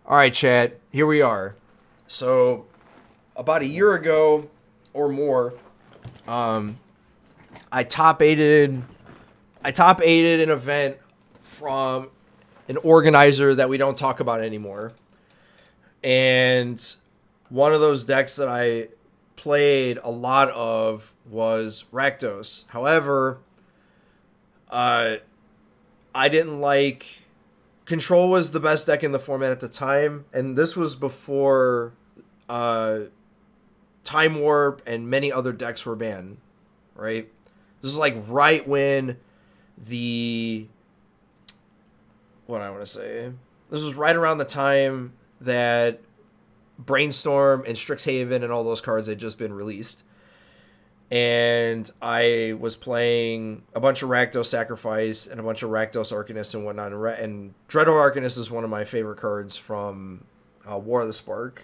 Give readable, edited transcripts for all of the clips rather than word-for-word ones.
All right, chat. Here we are. So, about a year ago or more, I top aided. I top aided an event from an organizer that we don't talk about anymore, and one of those decks that I played a lot of was Rakdos. However, I didn't like. Control was the best deck in the format at the time, and this was before Time Warp and many other decks were banned, right? This is like right when the what I want to say. This was right around the time that Brainstorm and Strixhaven and all those cards had just been released. And I was playing a bunch of Rakdos Sacrifice and a bunch of Rakdos Arcanist and whatnot. And Dreadhorde Arcanist is one of my favorite cards from War of the Spark.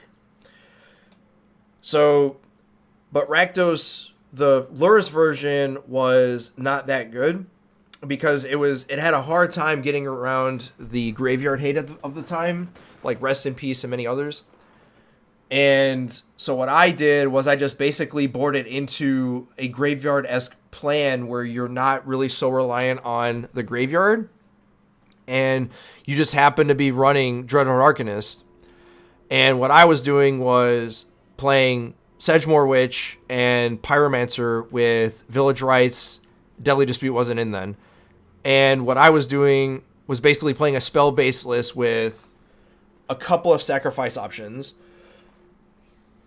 So, but Rakdos, the Lurrus version was not that good because it had a hard time getting around the graveyard hate of the time, like Rest in Peace and many others. And so what I did was I just basically boarded into a graveyard-esque plan where you're not really so reliant on the graveyard, and you just happen to be running Dreadhorde Arcanist. And what I was doing was playing Sedgemoor Witch and Pyromancer with Village Rites. Deadly Dispute wasn't in then. And what I was doing was basically playing a spell-based list with a couple of sacrifice options.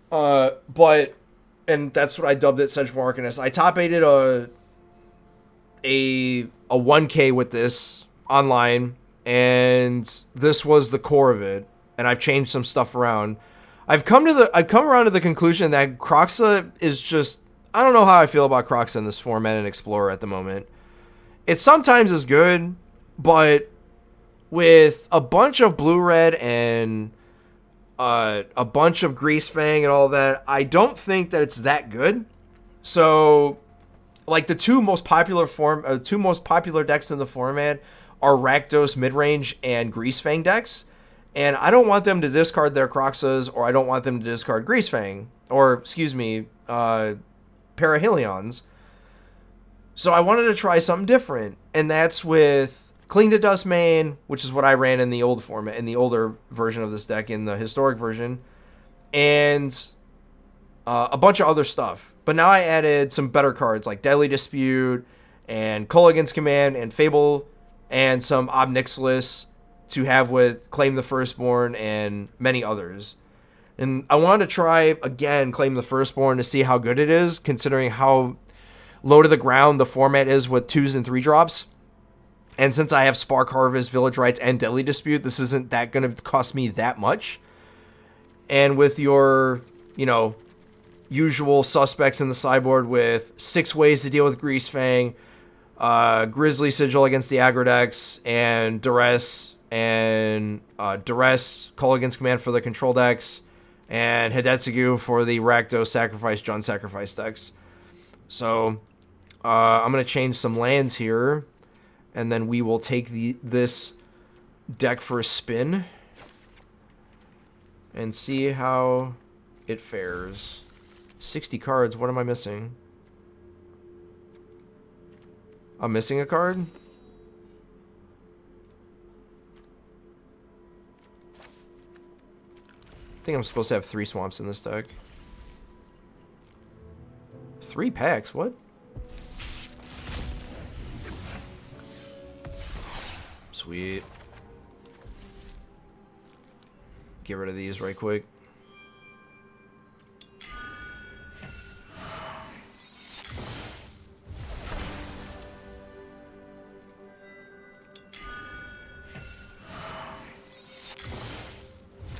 And that's what I dubbed it, Sedgemoor Arcanist. I top aided a 1K with this online, and this was the core of it. And I've changed some stuff around. I've come around to the conclusion that Kroxa is just, I don't know how I feel about Kroxa in this format and Explorer at the moment. It sometimes is good, but with a bunch of blue-red and a bunch of Greasefang and all that, I don't think that it's that good. So, like the two most popular decks in the format are Rakdos midrange and Greasefang decks, and I don't want them to discard their Kroxas, or I don't want them to discard Greasefang, or excuse me, Parahelions. So I wanted to try something different, and that's with Cling to Dust main, which is what I ran in the old format, in the older version of this deck, in the historic version, and a bunch of other stuff. But now I added some better cards like Deadly Dispute and Kolaghan's Command and Fable and some Ob Nixilis to have with Claim the Firstborn and many others. And I wanted to try, again, Claim the Firstborn to see how good it is, considering how low to the ground the format is with 2s and 3 drops. And since I have Spark Harvest, Village Rites, and Deadly Dispute, this isn't that going to cost me that much. And with your, usual suspects in the sideboard with 6 ways to deal with Greasefang, Grizzly Sigil against the aggro decks, and Duress, Kolaghan's Command for the control decks, and Hidetsugu for the Rakdos Sacrifice, Jund Sacrifice decks. So, I'm going to change some lands here. And then we will take this deck for a spin and see how it fares. 60 cards. What am I missing? I'm missing a card? I think I'm supposed to have 3 swamps in this deck. 3 packs? What? Sweet. Get rid of these right quick.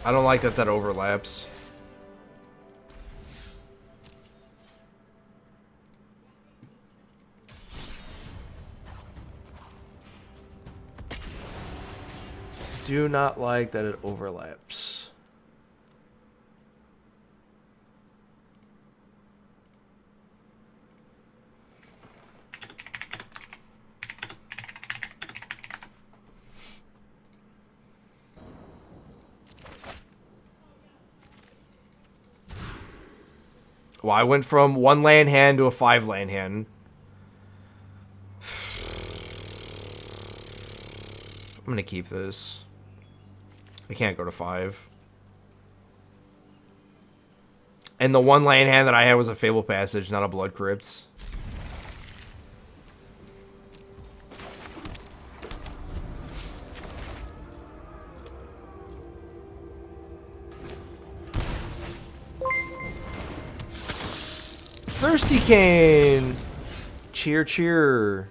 I don't like that overlaps. Do not like that it overlaps. Well, I went from 1 land hand to a 5 land hand. I'm going to keep this. I can't go to 5. And the 1 land hand that I had was a Fable Passage, not a Blood Crypt. Thirsty Cane! Cheer, cheer.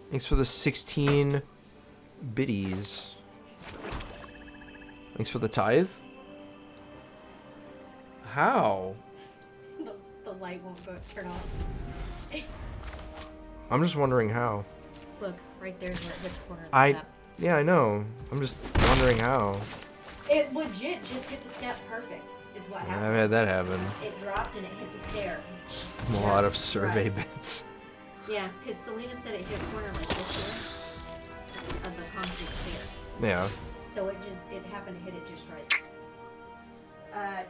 Thanks for the 16 biddies. Thanks for the tithe. How? The light won't turn off. I'm just wondering how. Look, right there's where it hit the corner of the snap. Yeah, I know. I'm just wondering how. It legit just hit the snap perfect, is what happened. I've had that happen. It dropped and it hit the stair. A lot of survey bits. Yeah, because Selena said it hit a corner like this here of the concrete stair. Yeah. So it happened to hit it just right.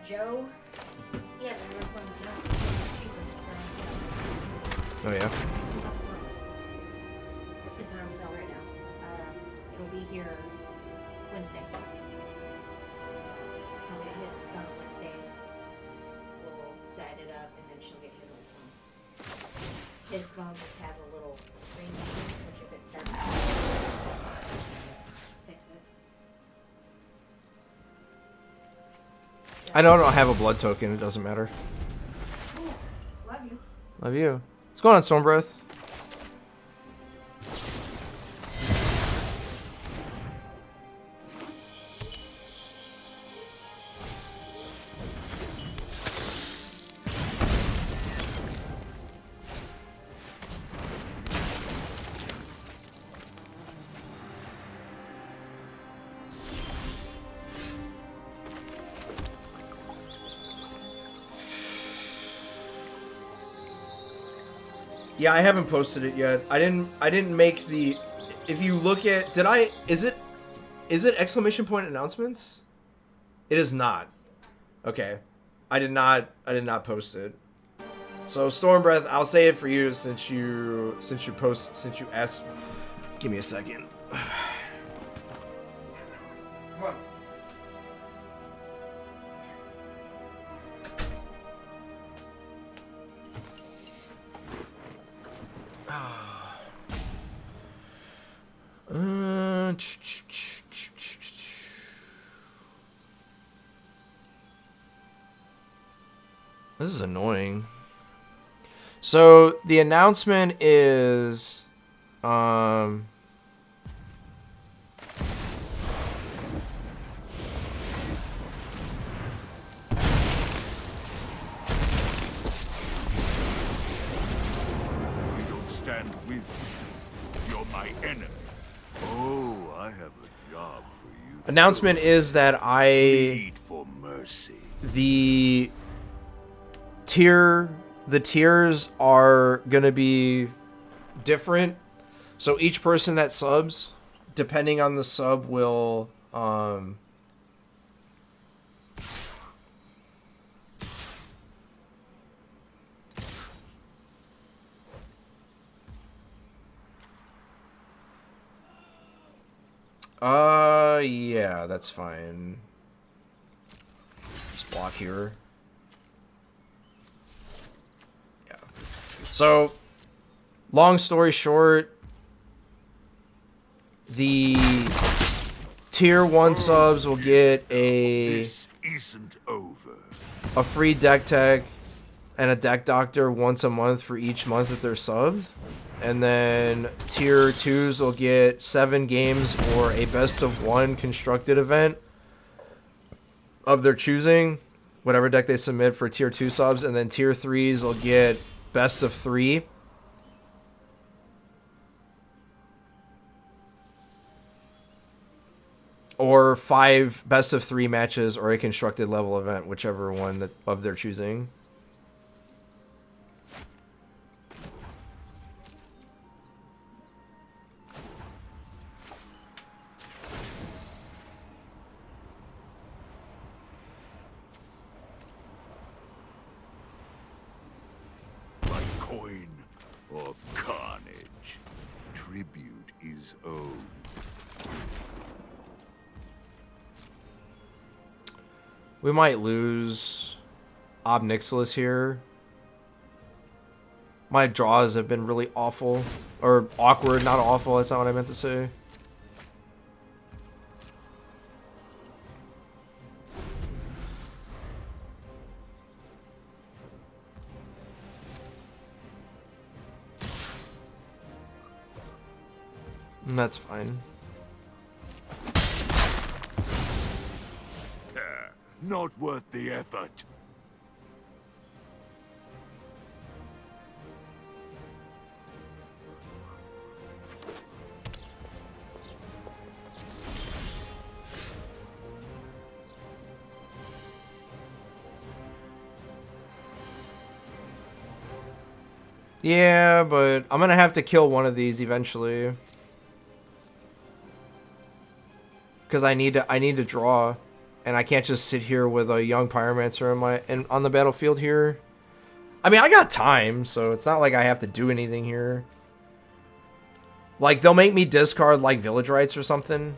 Joe, he has a real phone with us. Oh, yeah? It's on sale right now. It'll be here Wednesday. So he'll get his phone Wednesday. We'll set it up and then she'll get his old phone. His phone just has a little screen which if it starts fix it. I don't have a blood token. It doesn't matter. Ooh, love you. Love you. What's going on, Stormbreath? Yeah, I haven't posted it yet. I didn't make the. If you look at, is it exclamation point announcements? It is not. Okay, I did not post it. So Stormbreath, I'll say it for you since you asked. Give me a second. Come on. This is annoying. So the announcement is stand with me. You're my enemy. Oh, I have a job for you. announcement is that Plead for mercy. the tiers are gonna be different. So each person that subs, depending on the sub, will yeah, that's fine. Just block here. Yeah. So, long story short, the tier 1 subs will get This isn't over. a free deck tech and a deck doctor once a month for each month that they're subbed. And then tier 2s will get 7 games or a best of 1 constructed event of their choosing, whatever deck they submit for tier 2 subs. And then tier 3s will get best of 3. Or 5 best of 3 matches or a constructed level event, whichever one of their choosing. tribute is owed. We might lose Ob Nixilis here. My draws have been really awful. Or awkward, not awful. That's not what I meant to say. That's fine. Not worth the effort. Yeah, but I'm gonna have to kill one of these eventually. Because I need to draw. And I can't just sit here with a young pyromancer on the battlefield here. I mean, I got time, so it's not like I have to do anything here. Like, they'll make me discard, like, village rights or something.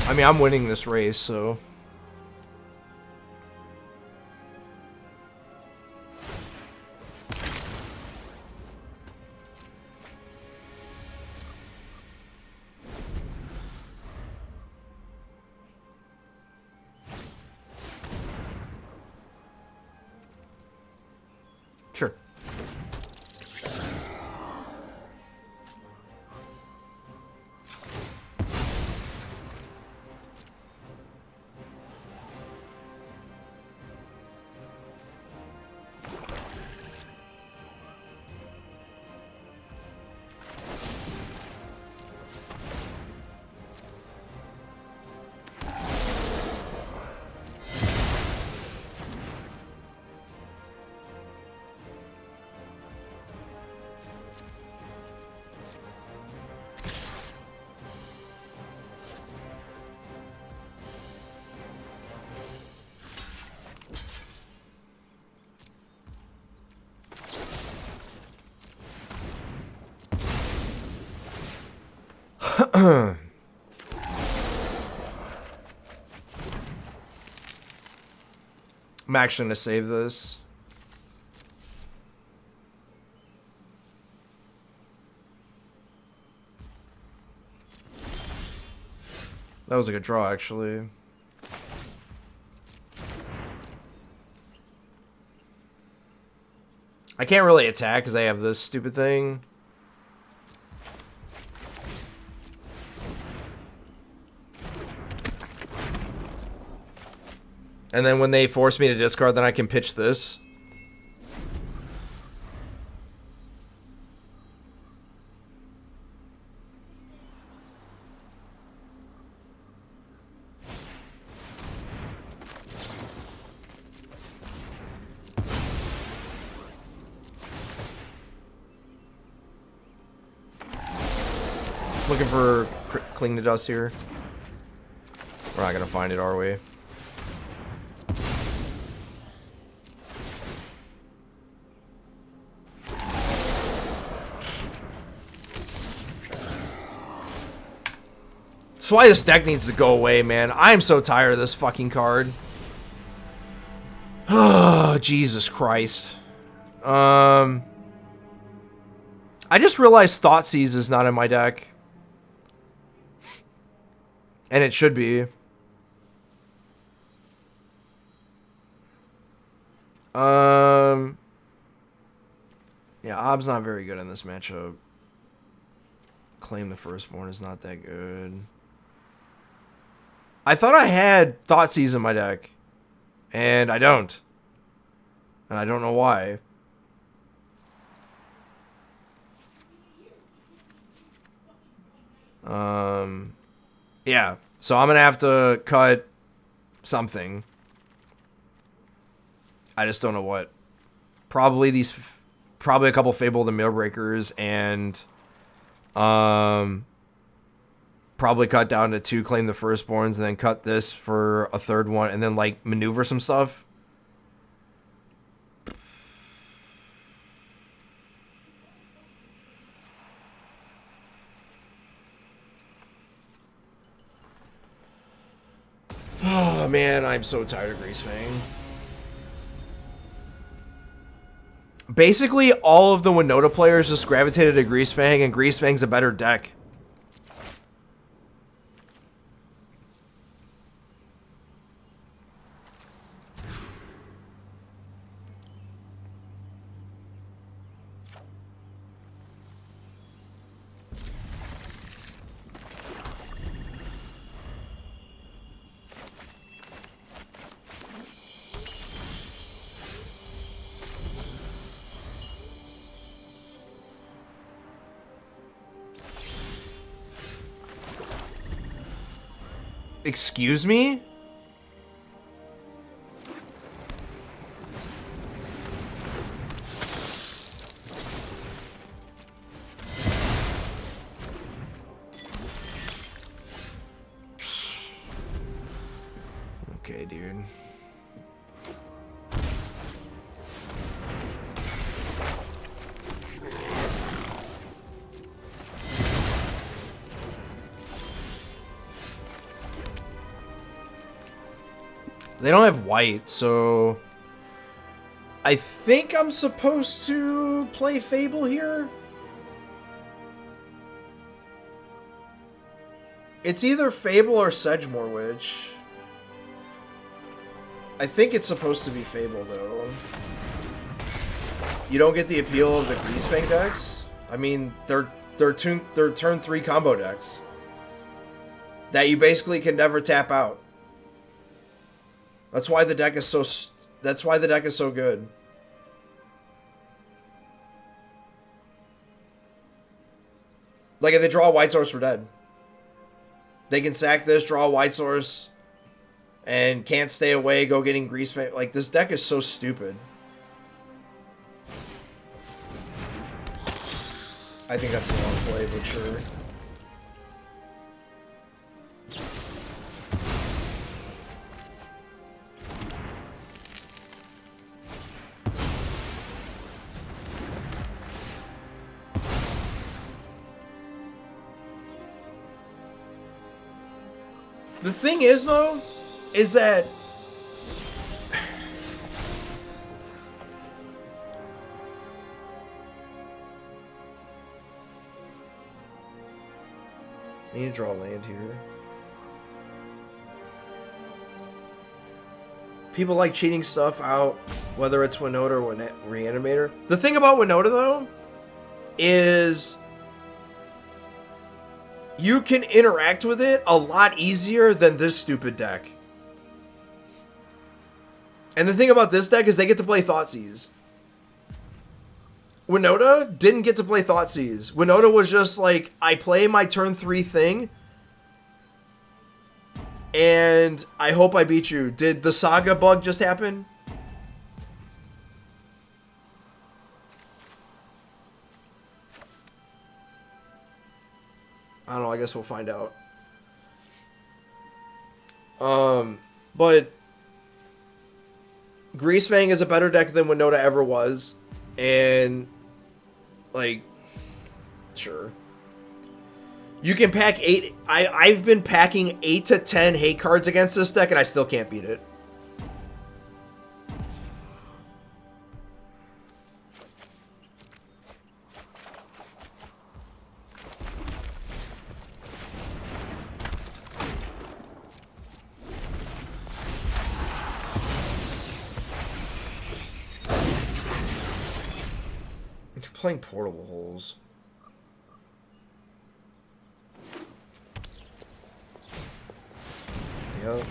I mean, I'm winning this race, so... Sure. I'm actually going to save this. That was a good draw, actually. I can't really attack because I have this stupid thing. And then when they force me to discard, then I can pitch this. Looking for Cling to Dust here. We're not gonna find it, are we? That's why this deck needs to go away, man. I am so tired of this fucking card. Oh, Jesus Christ. I just realized Thoughtseize is not in my deck. And it should be. Yeah, Ob's not very good in this matchup. Claim the Firstborn is not that good. I thought I had Thoughtseize in my deck. And I don't. And I don't know why. Yeah. So I'm going to have to cut something. I just don't know what. Probably a couple Fable the Mailbreakers and probably cut down to 2 Claim the Firstborns and then cut this for a third one and then like maneuver some stuff. Oh man, I'm so tired of Greasefang. Basically, all of the Winota players just gravitated to Greasefang, and Greasefang's a better deck. Excuse me? Okay, dude. They don't have white, so I think I'm supposed to play Fable here. It's either Fable or Sedgemoor Witch. I think it's supposed to be Fable, though. You don't get the appeal of the Greasefang decks. I mean, they're turn 3 combo decks that you basically can never tap out. That's why the deck is so. That's why the deck is so good. Like if they draw a White Source, we're dead. They can sack this, draw a White Source, and can't stay away. Go getting Greasefang. Like this deck is so stupid. I think that's the wrong play, but sure. The thing is, though, is that I need to draw land here. People like cheating stuff out, whether it's Winota or Reanimator. The thing about Winota, though, is you can interact with it a lot easier than this stupid deck. And the thing about this deck is they get to play Thoughtseize. Winota didn't get to play Thoughtseize. Winota was just like, I play my turn 3 thing, and I hope I beat you. Did the Saga bug just happen? I don't know, I guess we'll find out. But Greasefang is a better deck than Winota ever was. And, like, sure. You can pack 8... I've been packing 8 to 10 hate cards against this deck, and I still can't beat it. Playing Portable Holes. Yeah.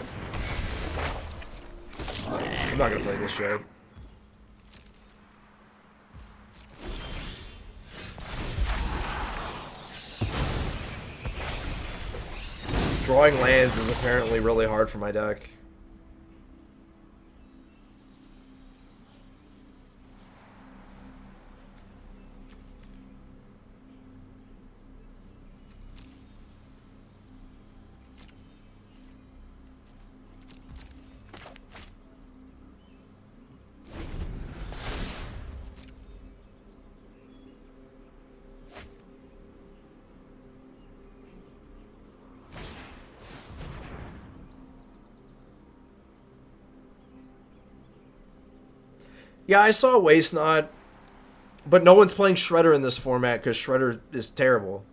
I'm not gonna play this yet. Drawing lands is apparently really hard for my deck. Yeah, I saw Waste Not, but no one's playing Shredder in this format because Shredder is terrible.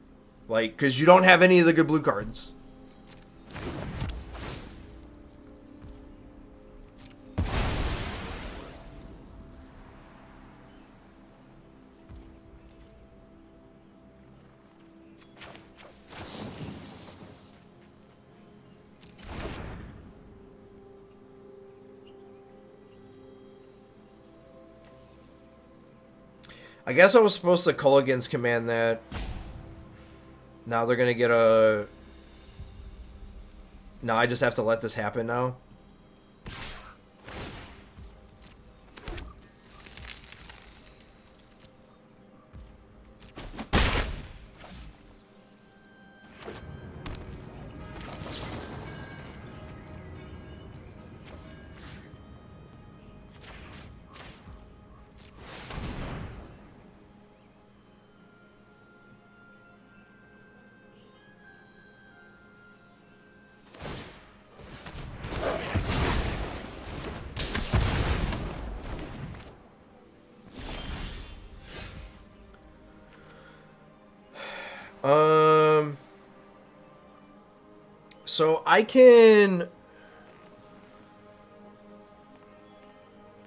Like, because you don't have any of the good blue cards. I guess I was supposed to Culligan's command that. Now they're going to get a... Now I just have to let this happen now. So I can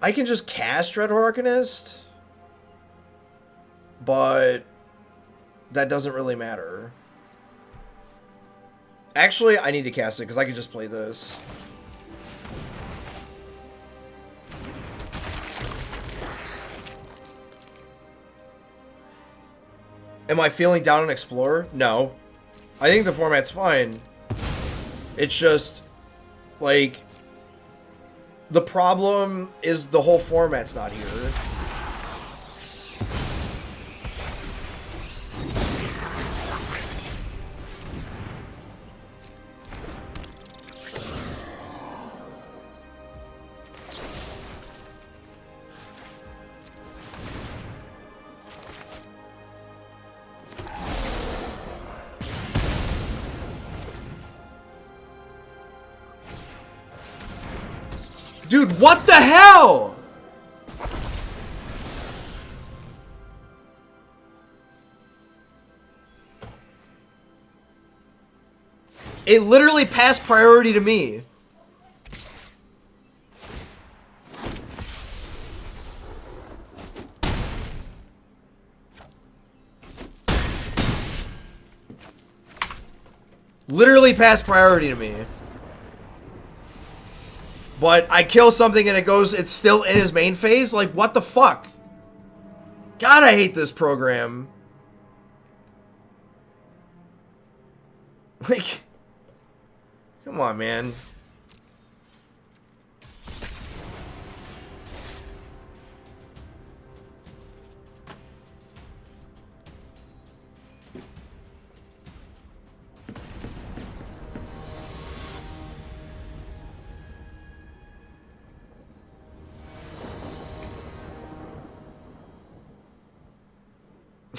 just cast Sedgemoor Arcanist, but that doesn't really matter. Actually, I need to cast it because I can just play this. Am I feeling down on Explorer? No. I think the format's fine. It's just, like, the problem is the whole format's not here. Dude, what the hell? It literally passed priority to me. Literally passed priority to me. But I kill something and it goes, it's still in his main phase? Like, what the fuck? God, I hate this program. Like, come on, man.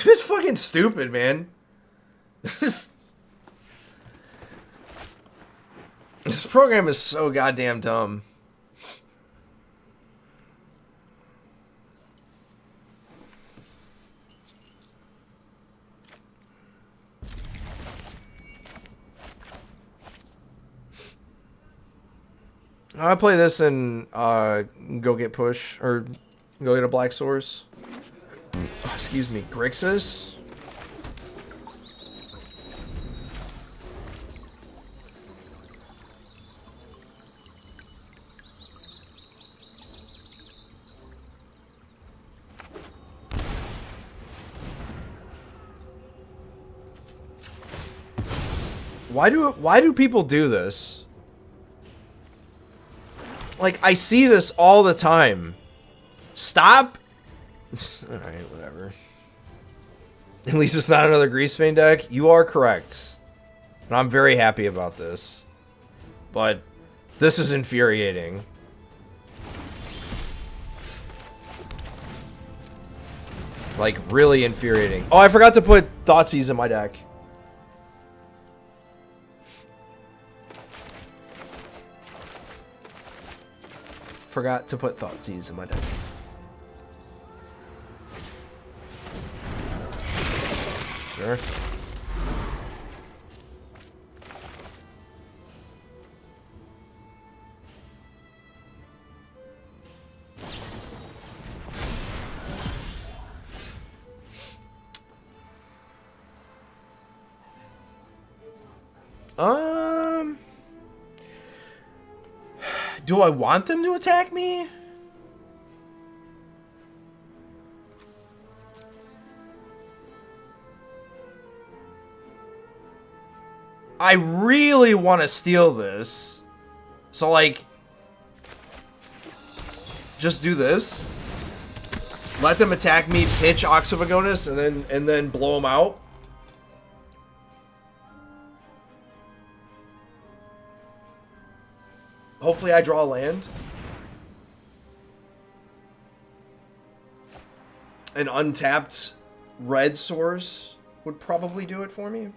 It's fucking stupid, man. This program is so goddamn dumb. I play this and go get push or go get a black source. Oh, excuse me, Grixis? Why do people do this? Like, I see this all the time. Stop. Alright, whatever. At least it's not another Greasevein deck. You are correct. And I'm very happy about this. But this is infuriating. Like, really infuriating. Oh, I forgot to put Thoughtseize in my deck. Forgot to put Thoughtseize in my deck. Sure. Do I want them to attack me? I really want to steal this. So, like, just do this. Let them attack me, pitch Oxyvagonus, and then blow them out. Hopefully I draw a land. An untapped red source would probably do it for me.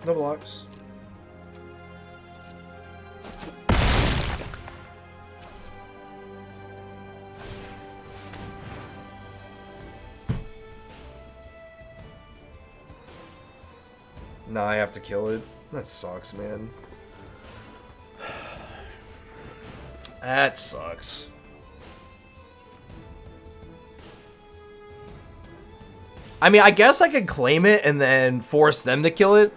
No blocks. Nah, I have to kill it. That sucks, man. That sucks. I mean, I guess I could claim it and then force them to kill it.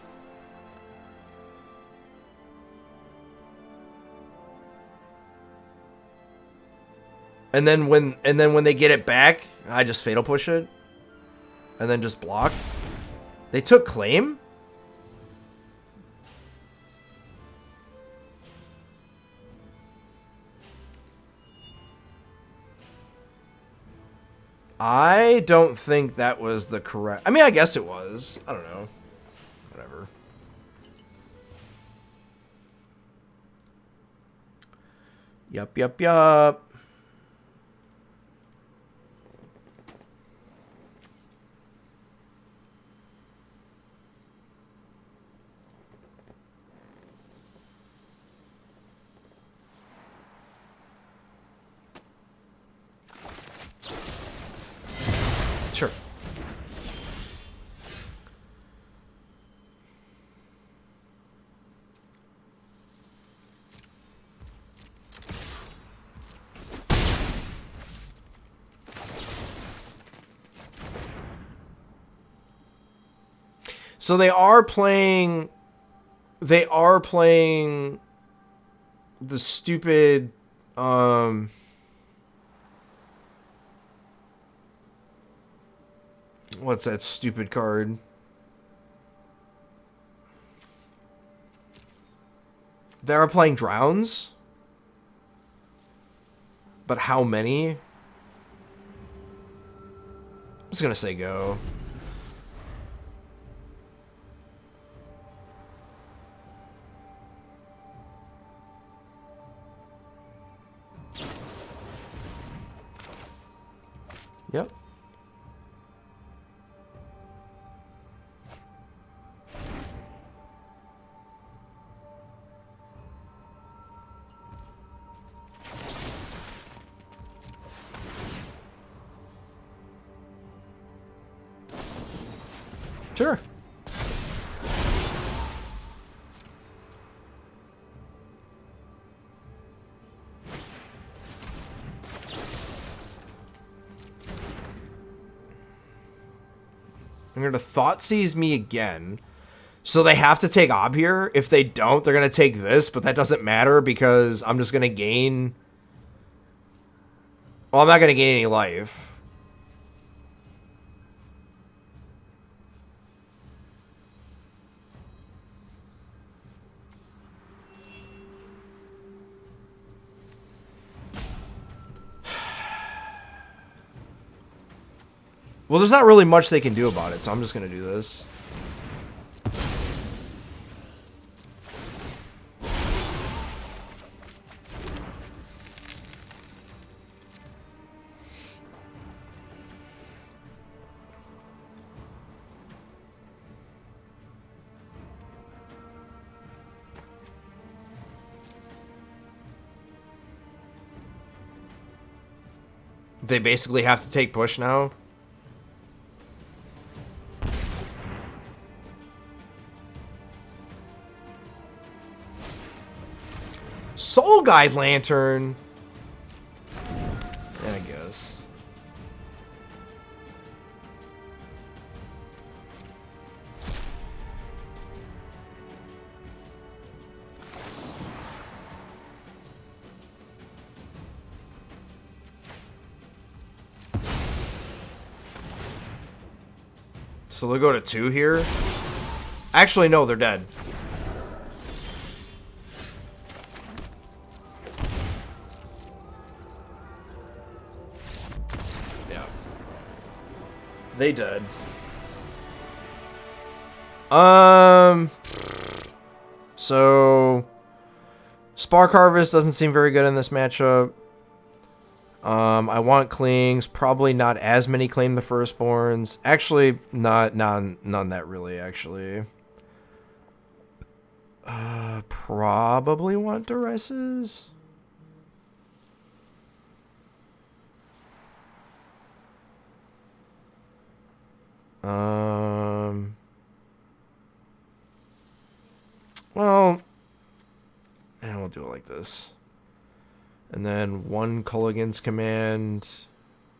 And then when they get it back, I just fatal push it. And then just block. They took claim? I don't think that was the correct... I mean, I guess it was. I don't know. Whatever. Yup. Sure. So they are playing the stupid what's that stupid card? They are playing Drowns? But how many? I'm just gonna say go. Yep. Sure. I'm going to Thoughtseize me again. So they have to take Ob here. If they don't, they're going to take this, but that doesn't matter because I'm just going to gain... Well, I'm not going to gain any life. Well, there's not really much they can do about it, so I'm just going to do this. They basically have to take push now. Soul Guide Lantern. Yeah, I guess. So they'll go to 2 here. Actually, no, they're dead. Yeah. They dead. So Spark Harvest doesn't seem very good in this matchup. I want clings. Probably not as many claim the firstborns. Actually, none that really, actually. Probably want duresses. Well, and we'll do it like this. And then 1 Culligan's Command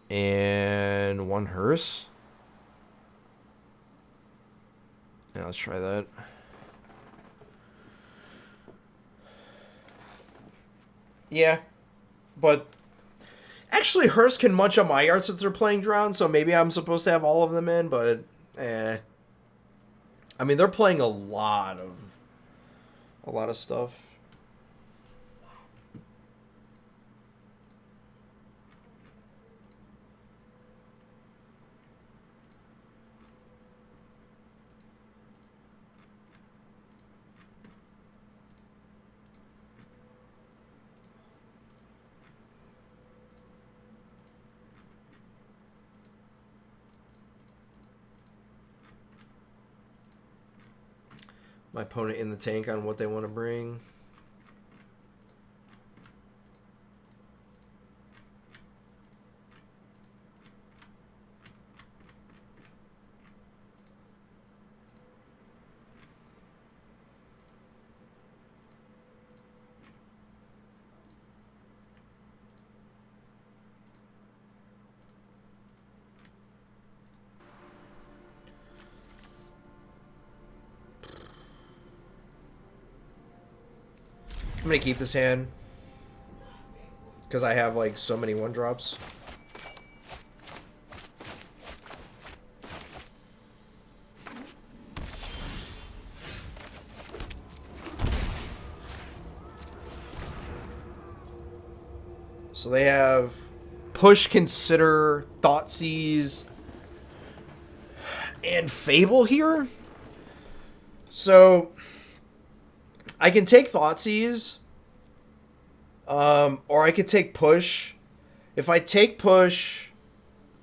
and 1 Hearse. Yeah, let's try that. Yeah, but actually Hearse can munch on my yard since they're playing Drown, so maybe I'm supposed to have all of them in, but I mean, they're playing a lot of stuff. My opponent in the tank on what they want to bring. I'm gonna keep this hand because I have like so many 1-drops. So they have Push, Consider, Thoughtseize, and Fable here. So I can take Thoughtseize, or I could take Push. If I take Push,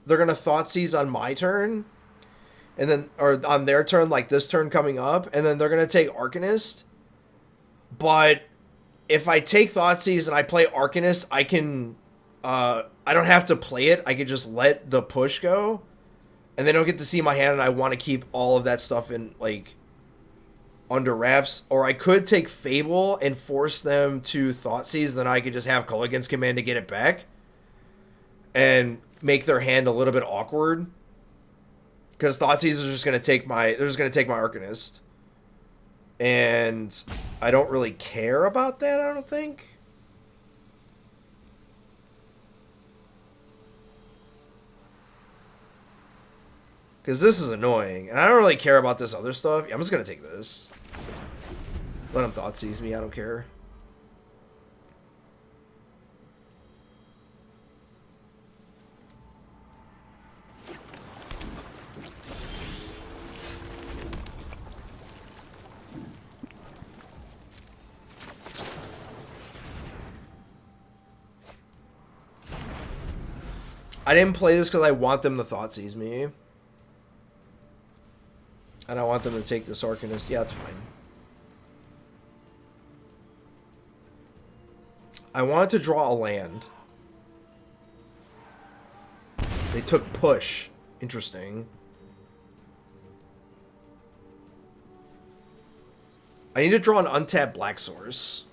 they're gonna Thoughtseize on my turn, and then or on their turn, like this turn coming up, and then they're gonna take Arcanist. But if I take Thoughtseize and I play Arcanist, I can, I don't have to play it. I could just let the Push go, and they don't get to see my hand. And I want to keep all of that stuff in like under wraps, or I could take Fable and force them to Thoughtseize, then I could just have Culligan's Command to get it back and make their hand a little bit awkward because Thoughtseize is just going to take my Arcanist. And I don't really care about that, I don't think. Because this is annoying. And I don't really care about this other stuff. Yeah, I'm just going to take this. Let him Thoughtseize me. I don't care. I didn't play this because I want them to Thoughtseize me. And I want them to take this Arcanist. Yeah, that's fine. I wanted to draw a land. They took push. Interesting. I need to draw an untapped black source.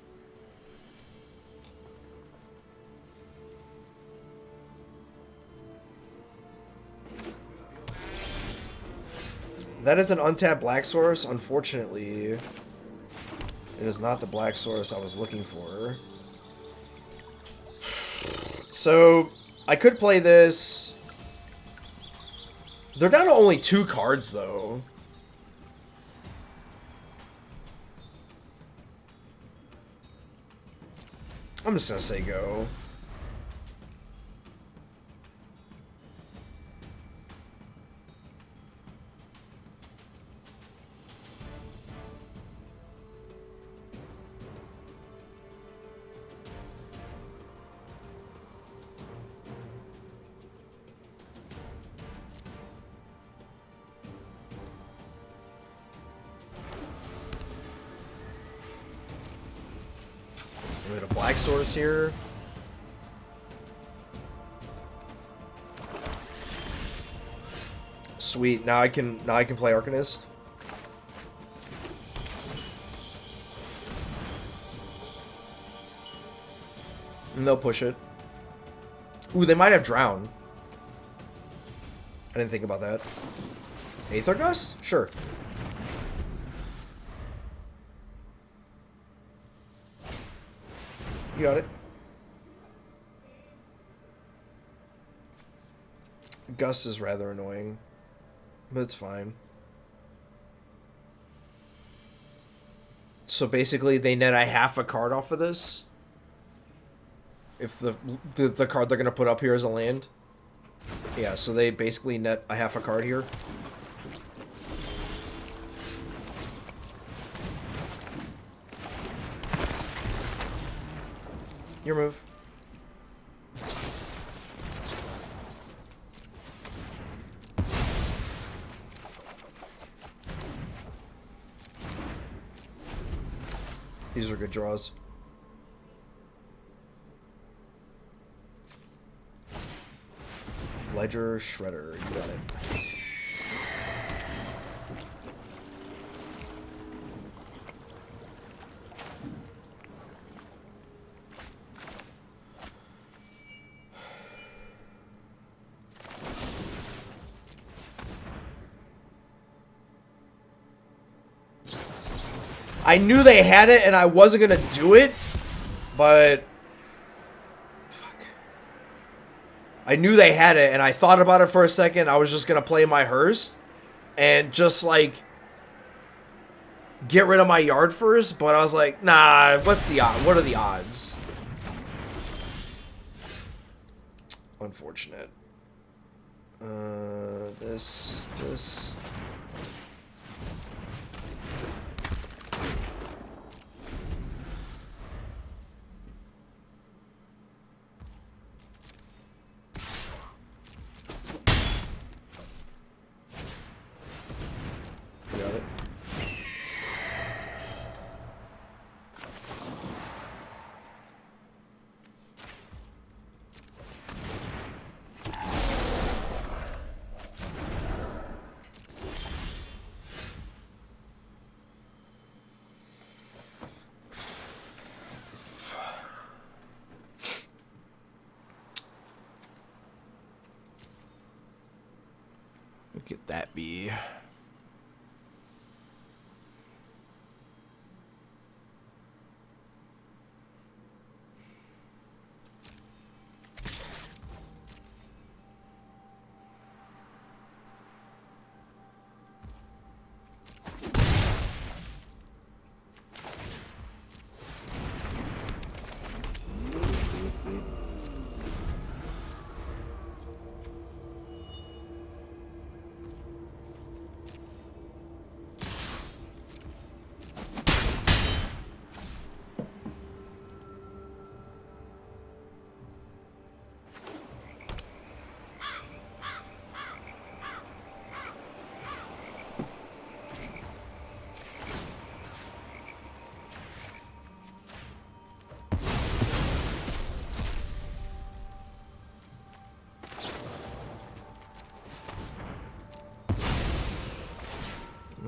That is an untapped black source. Unfortunately, it is not the black source I was looking for. So, I could play this. They're down to only 2 cards, though. I'm just gonna say go. We have a black source here. Sweet. Now I can play Arcanist. And they'll push it. Ooh, they might have Drown. I didn't think about that. Aether Gust? Sure. You got it. Gust is rather annoying, but it's fine. So basically, they net a half a card off of this. If the card they're gonna put up here is a land. Yeah, so they basically net a half a card here. Your move. These are good draws. Ledger Shredder, you got it. I knew they had it and I wasn't gonna do it, but fuck. I knew they had it and I thought about it for a second. I was just gonna play my hearse and just like get rid of my yard first, but I was like, nah, what's the odd? What are the odds? Unfortunate. This. Got it. Look at that be.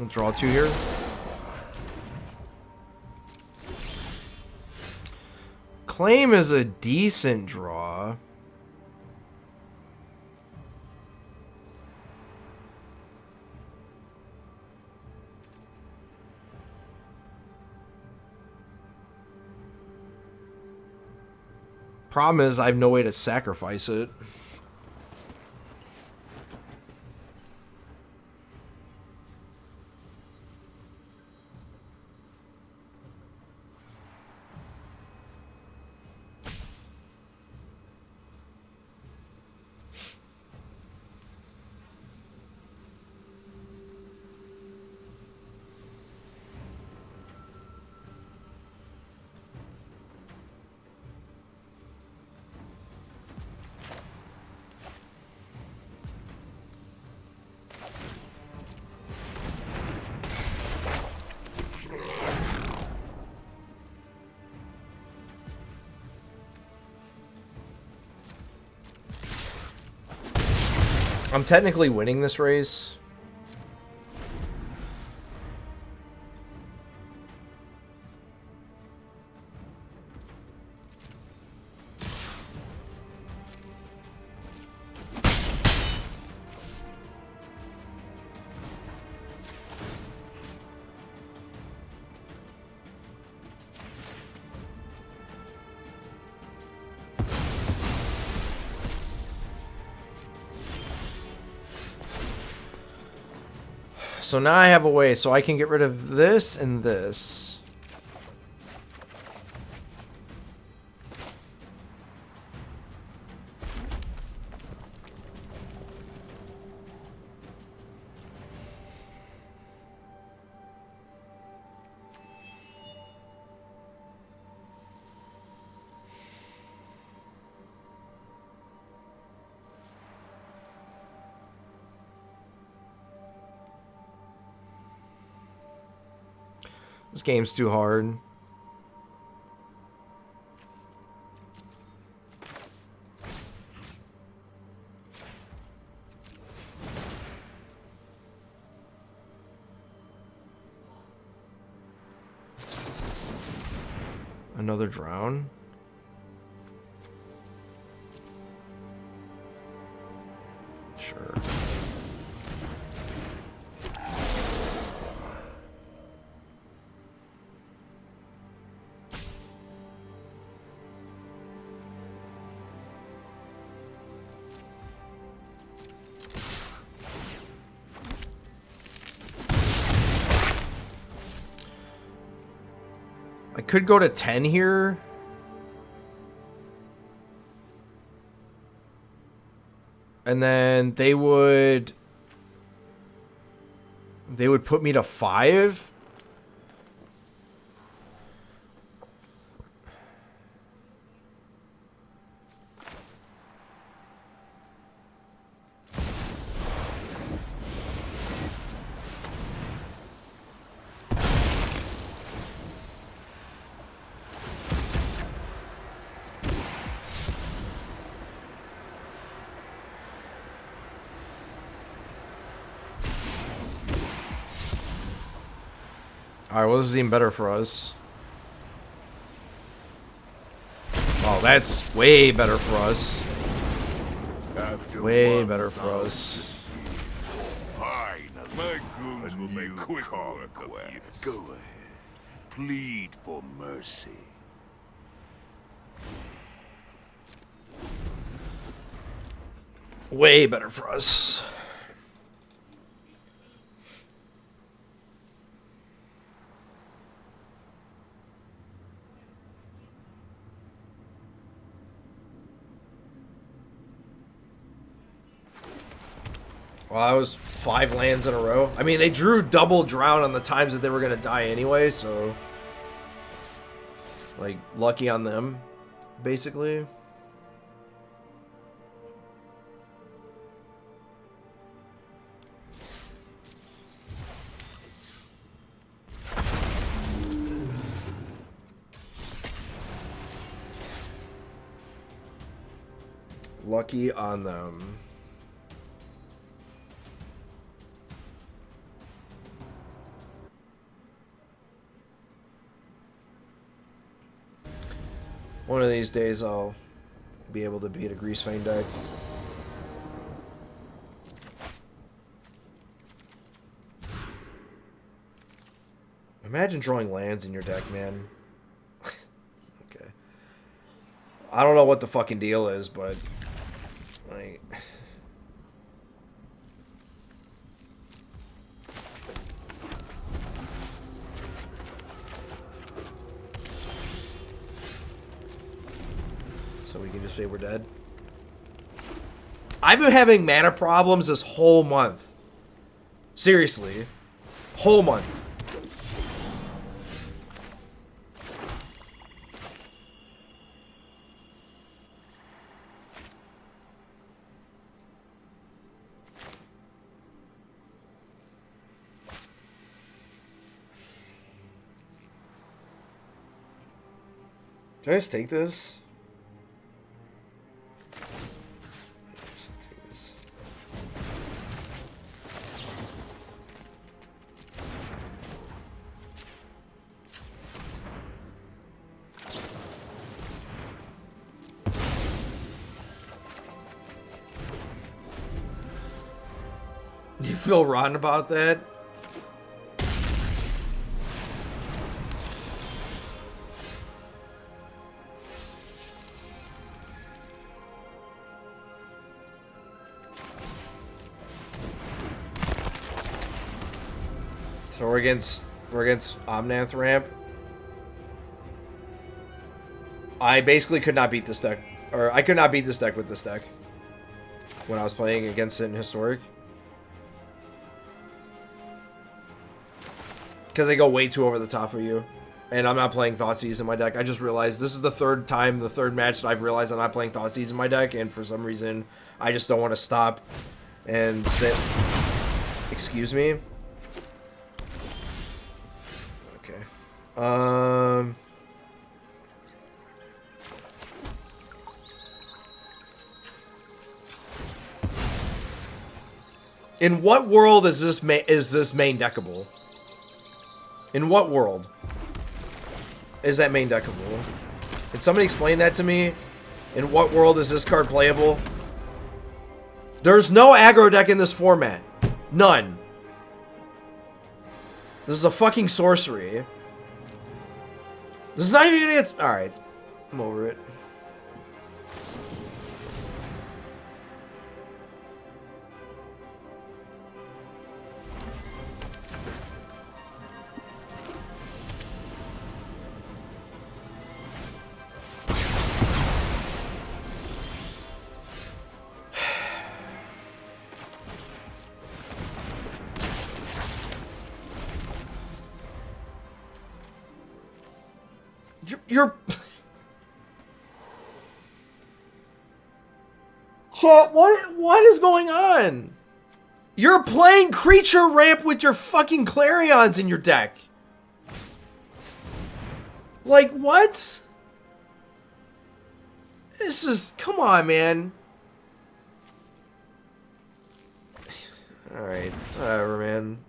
We'll draw 2 here. Claim is a decent draw. Problem is, I have no way to sacrifice it. I'm technically winning this race. So now I have a way, so I can get rid of this and this. This game's too hard. Another drown. Sure. I could go to 10 here. And then they would put me to 5. Alright, well, this is even better for us. Oh, that's way better for us. Way better for us. Fine, my goons will make quick work of you. Go ahead. Plead for mercy. Way better for us. Well, that was 5 lands in a row. I mean, they drew double drown on the times that they were going to die anyway, so... Like, lucky on them, basically. Lucky on them. One of these days I'll be able to beat a Greasefang deck. Imagine drawing lands in your deck, man. Okay. I don't know what the fucking deal is, but like so we can just say we're dead. I've been having mana problems this whole month. Seriously. Whole month. Can I just take this? Just take this. You feel rotten about that? So we're against Omnath Ramp. I basically could not beat this deck, or I could not beat this deck with this deck when I was playing against it in Historic, because they go way too over the top of you, and I'm not playing Thoughtseize in my deck. I just realized this is the third match that I've realized I'm not playing Thoughtseize in my deck, and for some reason I just don't want to stop and say, excuse me. In what world is this main deckable? In what world is that main deckable? Can somebody explain that to me? In what world is this card playable? There's no aggro deck in this format. None. This is a fucking sorcery. This is not even gonna get... Alright. I'm over it. You're... Chat, what is going on? You're playing creature ramp with your fucking Clarions in your deck. Like, what? This is... Come on, man. Alright, whatever, man.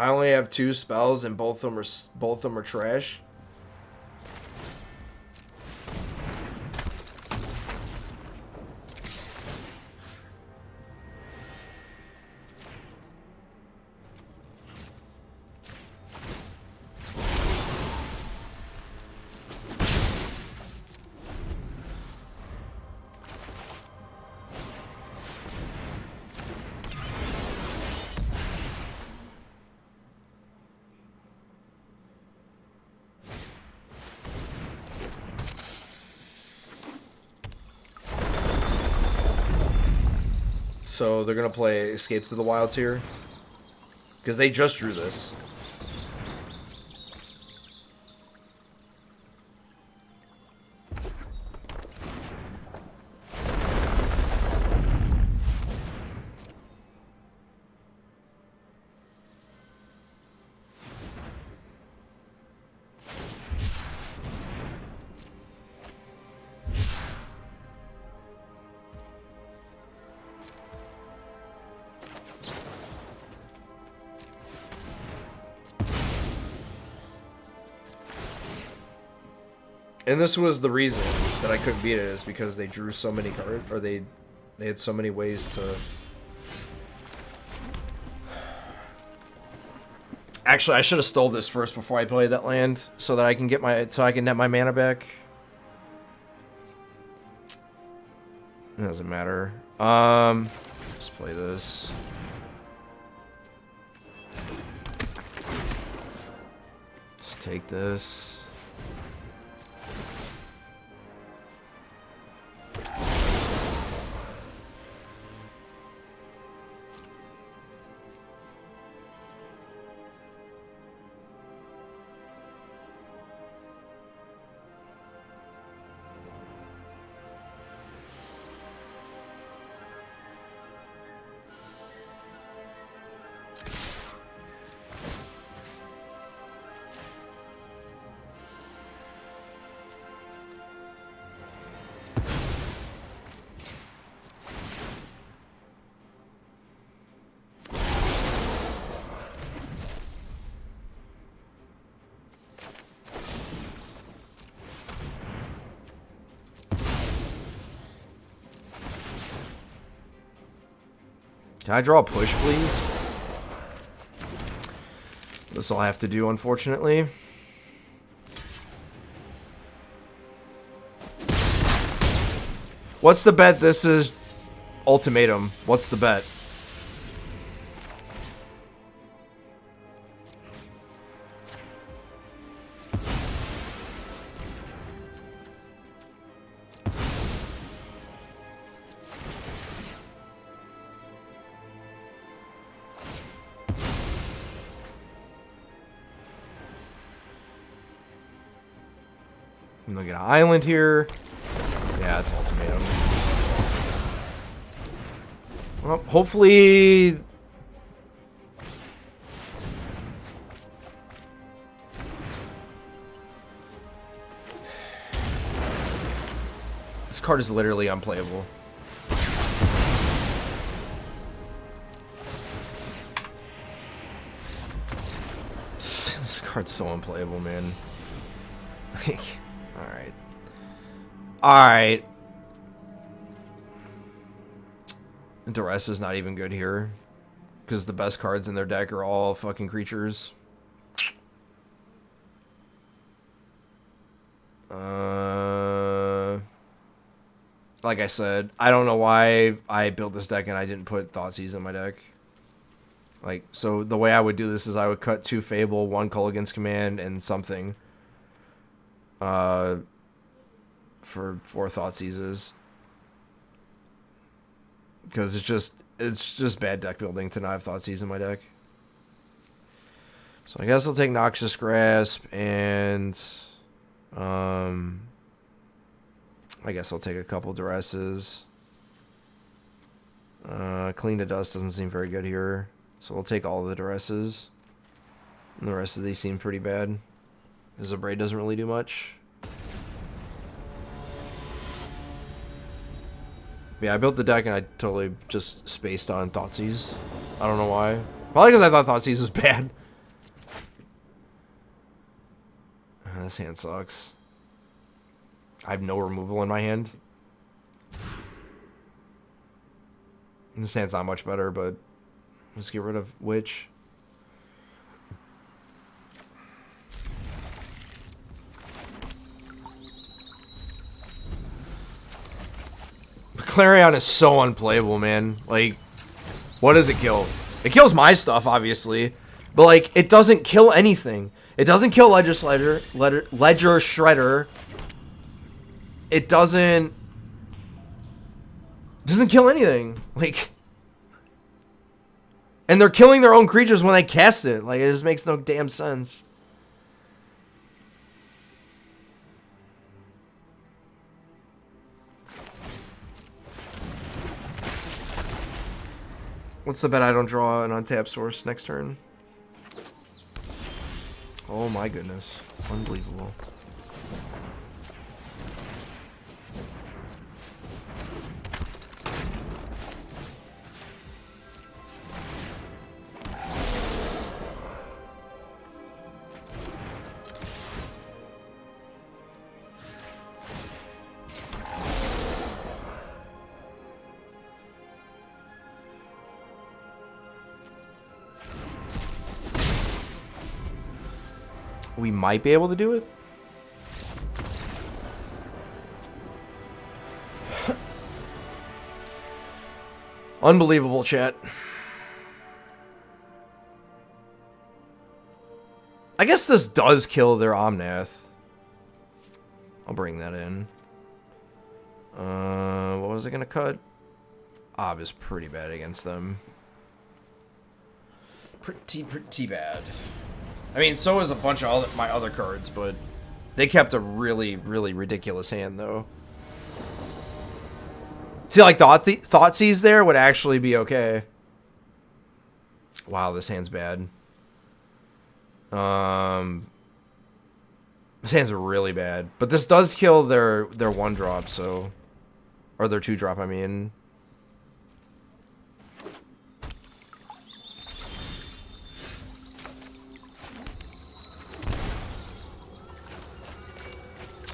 I only have 2 spells, and both of them are trash. So they're gonna play Escape to the Wilds here, because they just drew this. And this was the reason that I couldn't beat it, is because they drew so many cards, or they had so many ways to... Actually, I should have stole this first before I played that land, so that I can get so I can net my mana back. It doesn't matter. Let's play this. Let's take this. Can I draw a push, please? This I'll have to do, unfortunately. What's the bet? This is ultimatum. What's the bet? I'm gonna get an island here. Yeah, it's ultimatum. Well, hopefully... This card is literally unplayable. This card's so unplayable, man. Alright. Alright. Duress is not even good here. Because the best cards in their deck are all fucking creatures. Like I said, I don't know why I built this deck and I didn't put Thoughtseize in my deck. Like, so the way I would do this is I would cut 2 Fable, 1 Culligan's Command, and something. For 4 Thoughtseizes. Because it's just bad deck building to not have Thoughtseize in my deck. So I guess I'll take Noxious Grasp and I guess I'll take a couple Duresses. Clean to Dust doesn't seem very good here. So we'll take all of the Duresses. And the rest of these seem pretty bad. Because the Braid doesn't really do much. Yeah, I built the deck and I totally just spaced on Thoughtseize. I don't know why. Probably because I thought Thoughtseize was bad. This hand sucks. I have no removal in my hand. This hand's not much better, but let's get rid of Witch. Clarion is so unplayable, man. Like, what does it kill? It kills my stuff, obviously. But, like, it doesn't kill anything. It doesn't kill Ledger Shredder. It doesn't kill anything. Like, and they're killing their own creatures when they cast it. Like, it just makes no damn sense. What's the bet I don't draw an untapped source next turn? Oh my goodness. Unbelievable. we might be able to do it. Unbelievable, chat. I guess this does kill their Omnath. I'll bring that in. What was it gonna cut? Ob is pretty bad against them. Pretty bad. I mean, so is a bunch of my other cards, but they kept a really, really ridiculous hand, though. See, like, Thoughtseize there would actually be okay. Wow, this hand's bad. This hand's really bad. But this does kill their 1-drop, so... Or their 2-drop, I mean.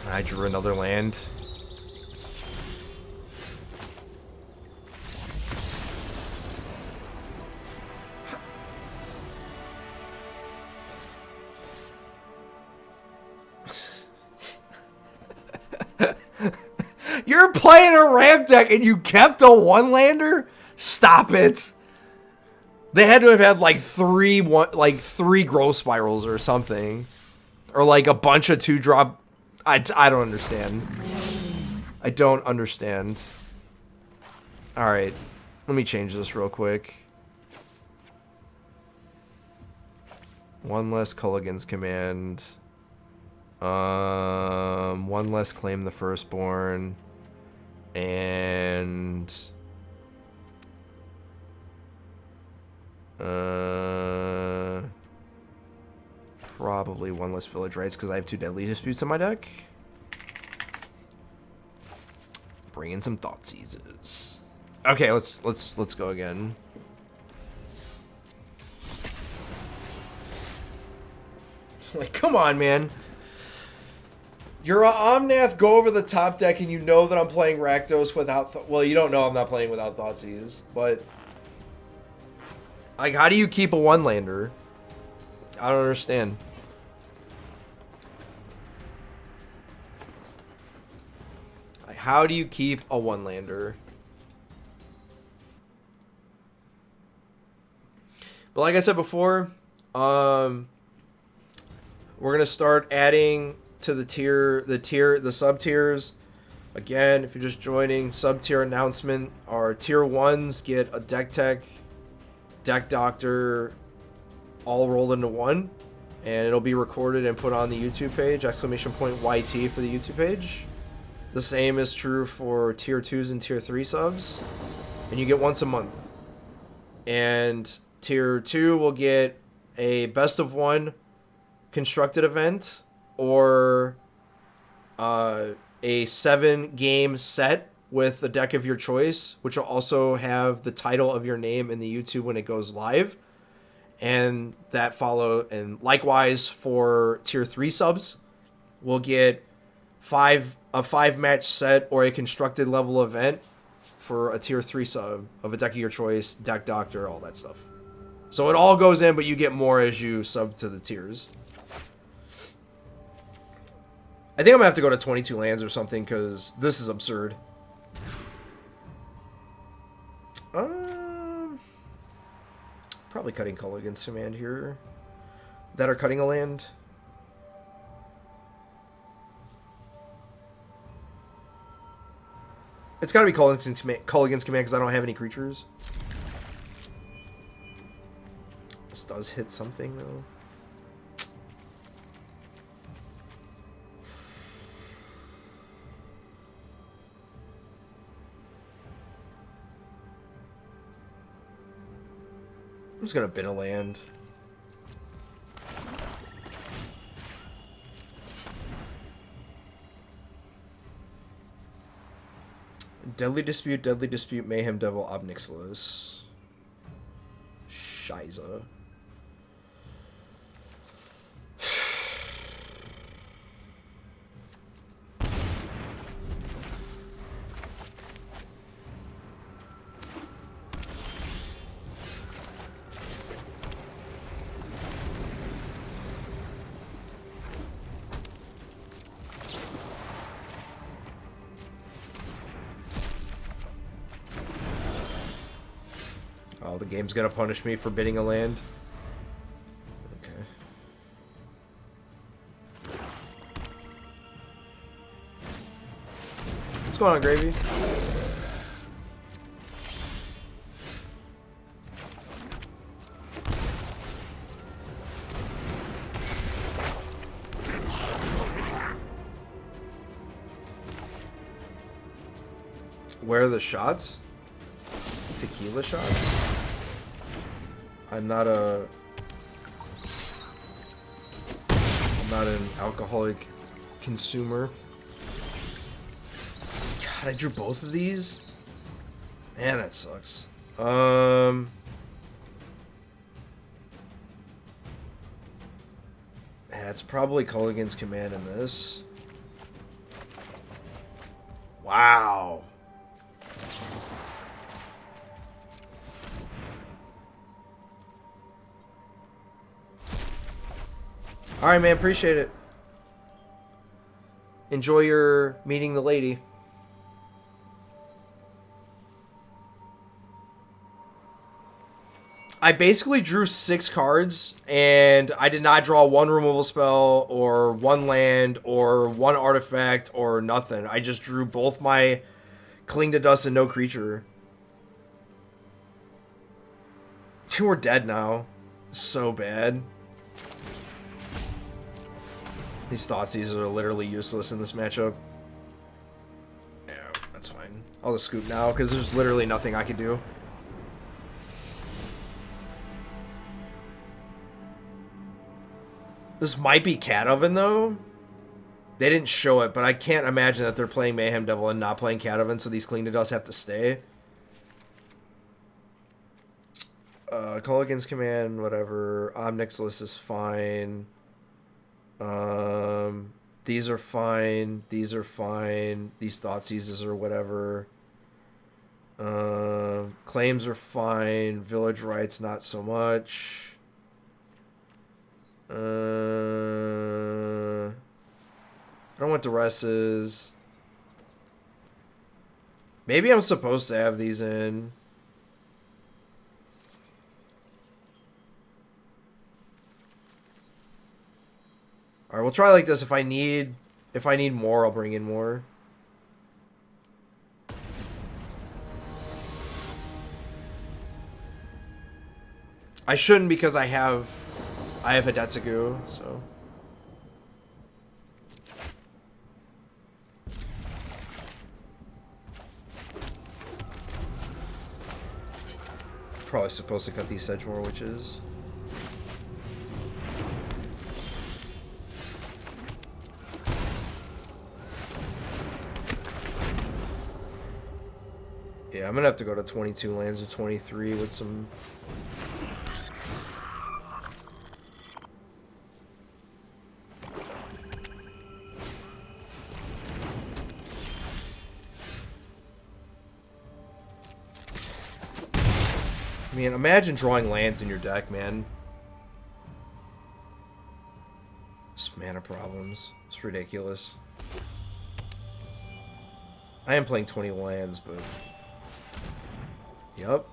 I drew another land. You're playing a ramp deck and you kept a 1-lander? Stop it. They had to have had like three growth spirals or something. Or like a bunch of 2-drop. I don't understand. I don't understand. Alright. Let me change this real quick. One less Culligan's Command. One less Claim the Firstborn. And... probably one less Village Rites because I have 2 Deadly Disputes in my deck. Bring in some Thoughtseizes. Okay, let's go again. Like, come on, man. You're a Omnath, go over the top deck, and you know that I'm playing Rakdos without... well, you don't know I'm not playing without Thoughtseize, but... like, how do you keep a 1-lander? I don't understand. Like, how do you keep a 1-lander? But like I said before, we're gonna start adding to the sub tiers. Again, if you're just joining, sub tier announcement. Our tier 1s get a deck tech, deck doctor, all rolled into one, and it'll be recorded and put on the YouTube page, !YT for the YouTube page. The same is true for tier 2s and tier 3 subs, and you get once a month. And tier 2 will get a best of 1 constructed event, or a 7-game set with a deck of your choice, which will also have the title of your name in the YouTube when it goes live. And that follow, and likewise for tier 3 subs, we'll get a 5-match set or a constructed level event for a tier 3 sub of a deck of your choice, deck doctor, all that stuff. So it all goes in, but you get more as you sub to the tiers. I think I'm gonna have to go to 22 lands or something because this is absurd. Probably cutting Culligan's Command here. That are cutting a land. It's gotta be Culligan's Command because I don't have any creatures. This does hit something though. I'm just gonna bin a land. Deadly Dispute, Mayhem Devil, Obnixilis. Shiza. Oh, the game's gonna punish me for bidding a land. Okay. What's going on, Gravy? Where are the shots? Tequila shots? I'm not an alcoholic consumer. God, I drew both of these? Man, that sucks. Yeah, it's probably Culligan's Command in this. Wow. Alright, man. Appreciate it. Enjoy your meeting the lady. I basically drew 6 cards, and I did not draw one removal spell, or one land, or one artifact, or nothing. I just drew both my Cling to Dust and no creature. We're dead now. So bad. These Thoughtseize are literally useless in this matchup. Yeah, that's fine. I'll just scoop now, because there's literally nothing I can do. This might be Cat Oven, though. They didn't show it, but I can't imagine that they're playing Mayhem Devil and not playing Cat Oven, so these Cling to Dust have to stay. Culligan's Command, whatever. Omnix is fine. These are fine. These are fine. These Thoughtseizes or whatever. Claims are fine. Village Rights, not so much. I don't want Duresses. Maybe I'm supposed to have these in. Alright, we'll try like this. If I need more, I'll bring in more. I shouldn't because I have Hidetsugu, so. Probably supposed to cut these Sedgemoor Witches. Yeah, I'm gonna have to go to 22 lands or 23 with some. I mean, imagine drawing lands in your deck, man. Just mana problems. It's ridiculous. I am playing 20 lands, but. Yup.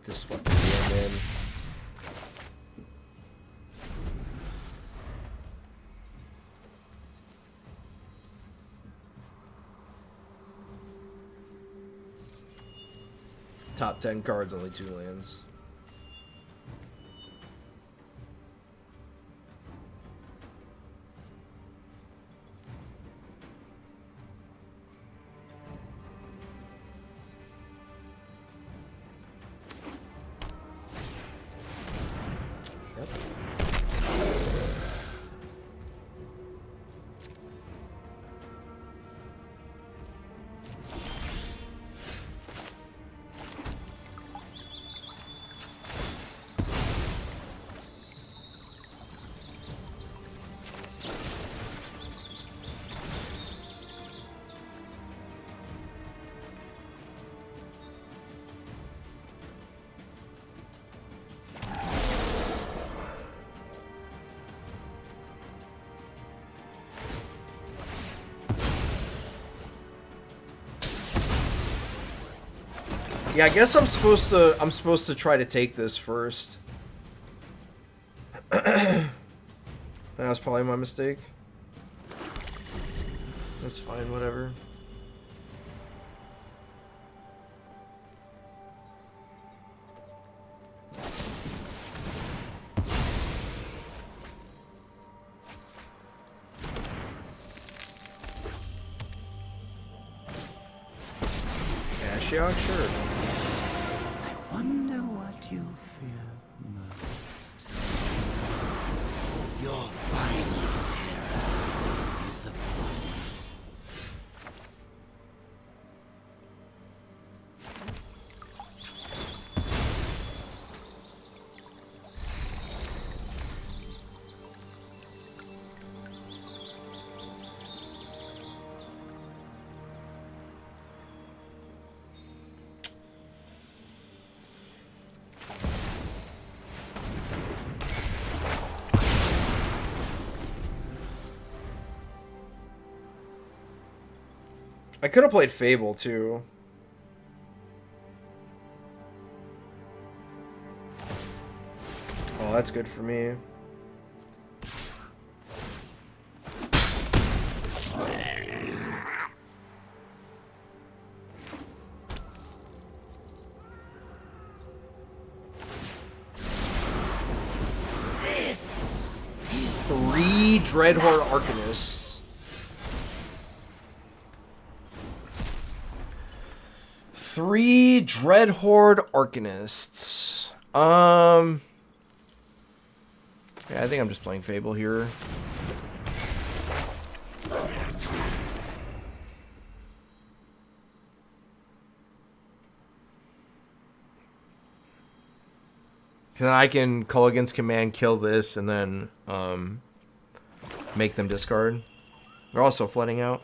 This fucking game, man. Top 10 cards, only 2 lands. Yeah, I guess I'm supposed to try to take this first. That was probably my mistake. That's fine, whatever. Ashiok, sure. I wonder what you fear most. Your final terror is upon you. I could have played Fable too. Oh, that's good for me. Three Dreadhorde Arcanists. Three Dreadhorde Arcanists. Yeah, I think I'm just playing Fable here. Then I can call against command, kill this, and then make them discard. They're also flooding out.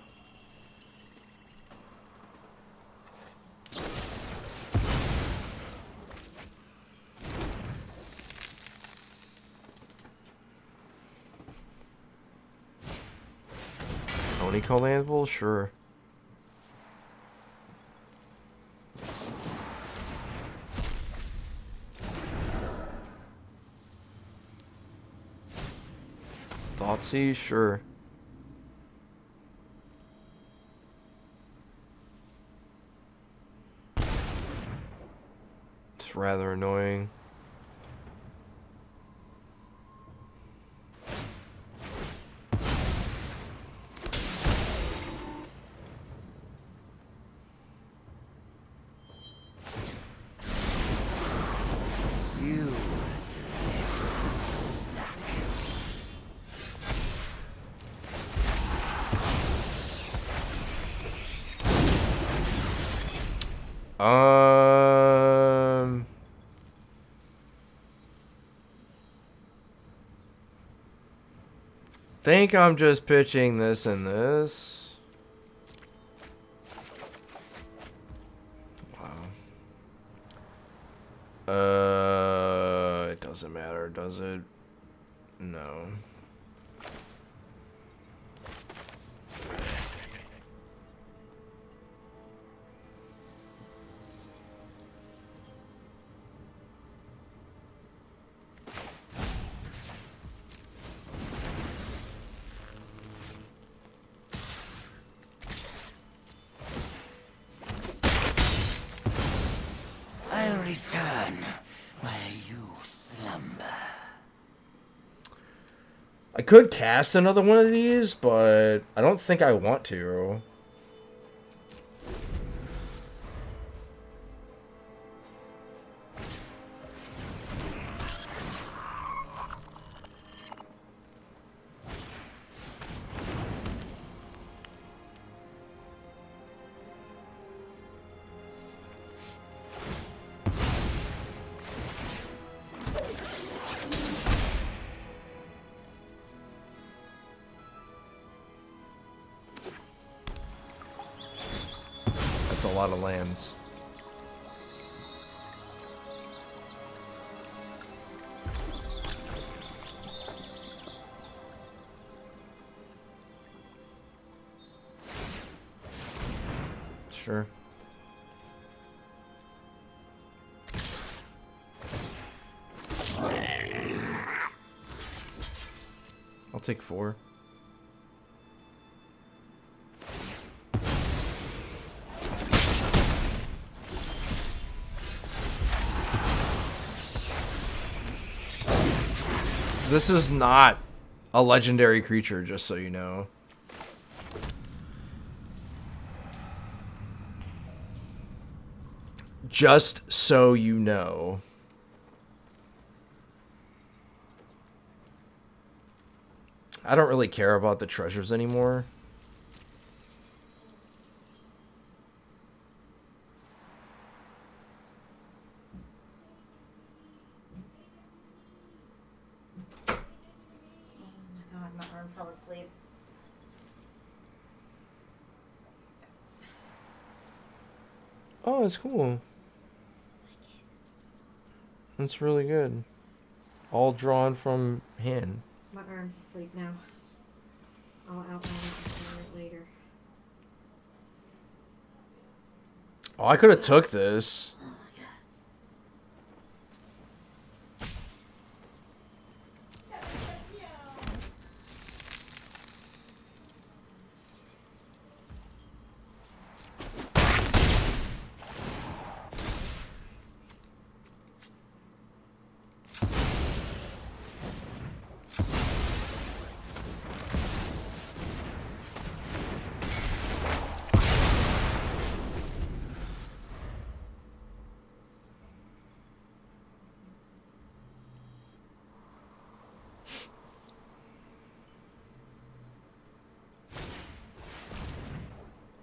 Call Anvil? Sure. Thoughtseize? Sure. It's rather annoying. Think I'm just pitching this and this. Wow. It doesn't matter, does it? No. I'll return where you slumber. I could cast another one of these, but I don't think I want to. That's a lot of lands. Sure. take 4. This is not a legendary creature, just so you know. Just so you know. I don't really care about the treasures anymore. Fell asleep. Oh, it's cool. That's really good. All drawn from hand. My arm's asleep now. I'll outline it later. Oh, I could have took this.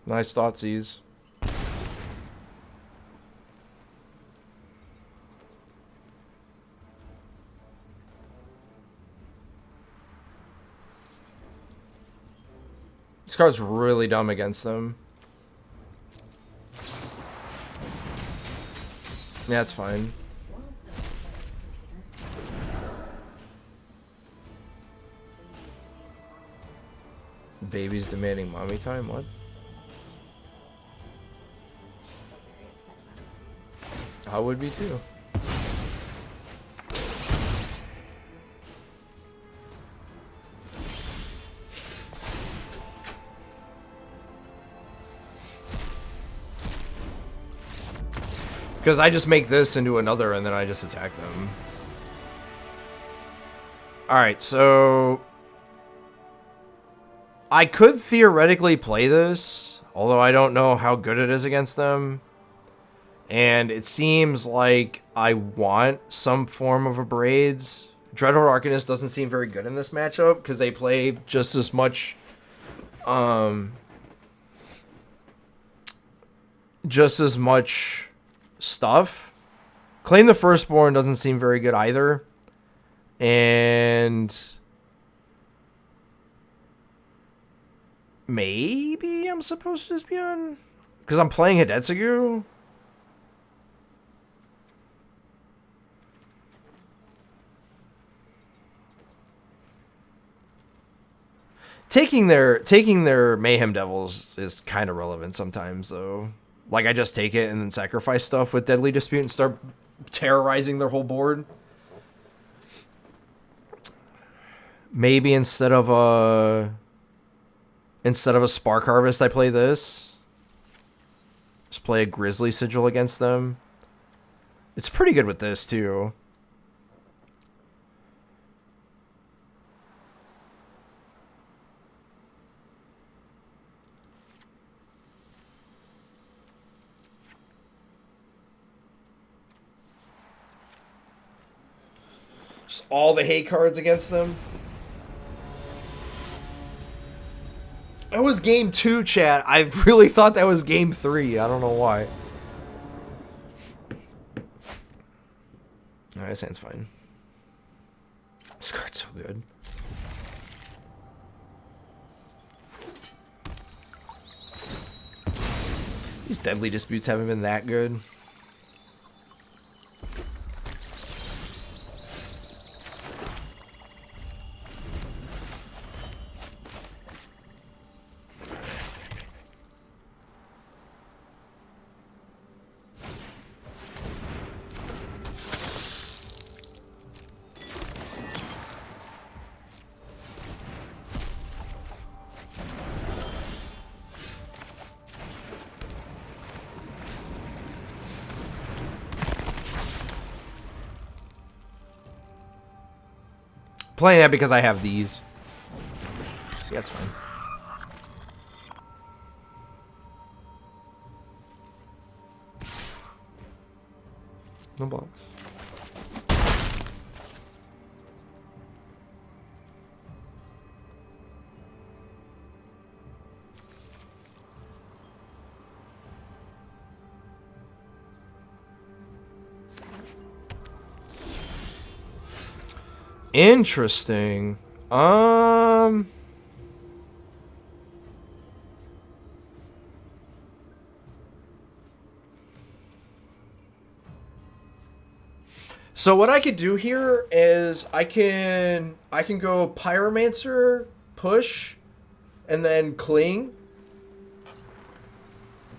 Nice thoughtseize. This card's really dumb against them. Yeah, it's fine. Baby's demanding mommy time? What? I would be too. Because I just make this into another and then I just attack them. Alright, so I could theoretically play this, although I don't know how good it is against them. And it seems like I want some form of a Braids. Dreadhorde Arcanist doesn't seem very good in this matchup because they play just as much stuff. Claim the Firstborn doesn't seem very good either. And maybe I'm supposed to just be on, because I'm playing Hidetsugu. Taking their Mayhem Devils is kind of relevant sometimes, though. Like, I just take it and then sacrifice stuff with Deadly Dispute and start terrorizing their whole board. Maybe instead of a Spark Harvest, I play this. Just play a Grizzly Sigil against them. It's pretty good with this, too. Just all the hate cards against them. That was game 2, chat. I really thought that was game 3. I don't know why. Alright, this hand's fine. This card's so good. These Deadly Disputes haven't been that good. Playing that because I have these. Yeah, that's fine. No blocks. Interesting. So what I could do here is I can go Pyromancer, push, and then cling.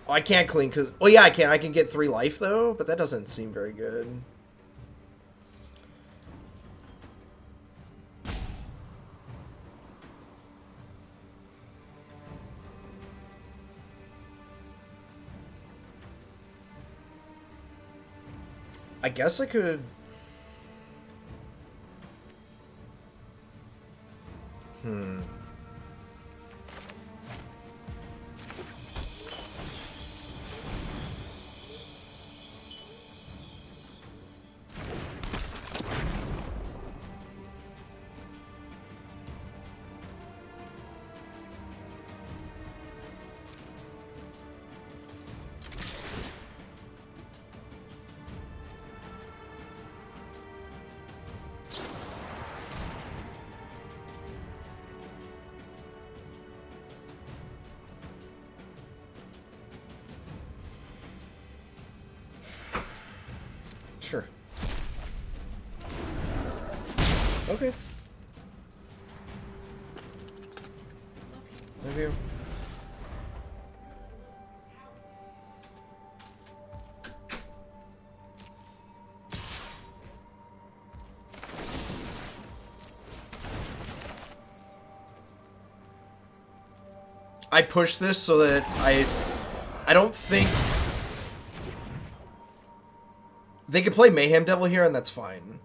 Oh, I can't cling because... Oh, yeah, I can. I can get 3 life, though, but that doesn't seem very good. I guess I could... Sure. Okay. Love you. I push this so that I don't think they could play Mayhem Devil here, and that's fine.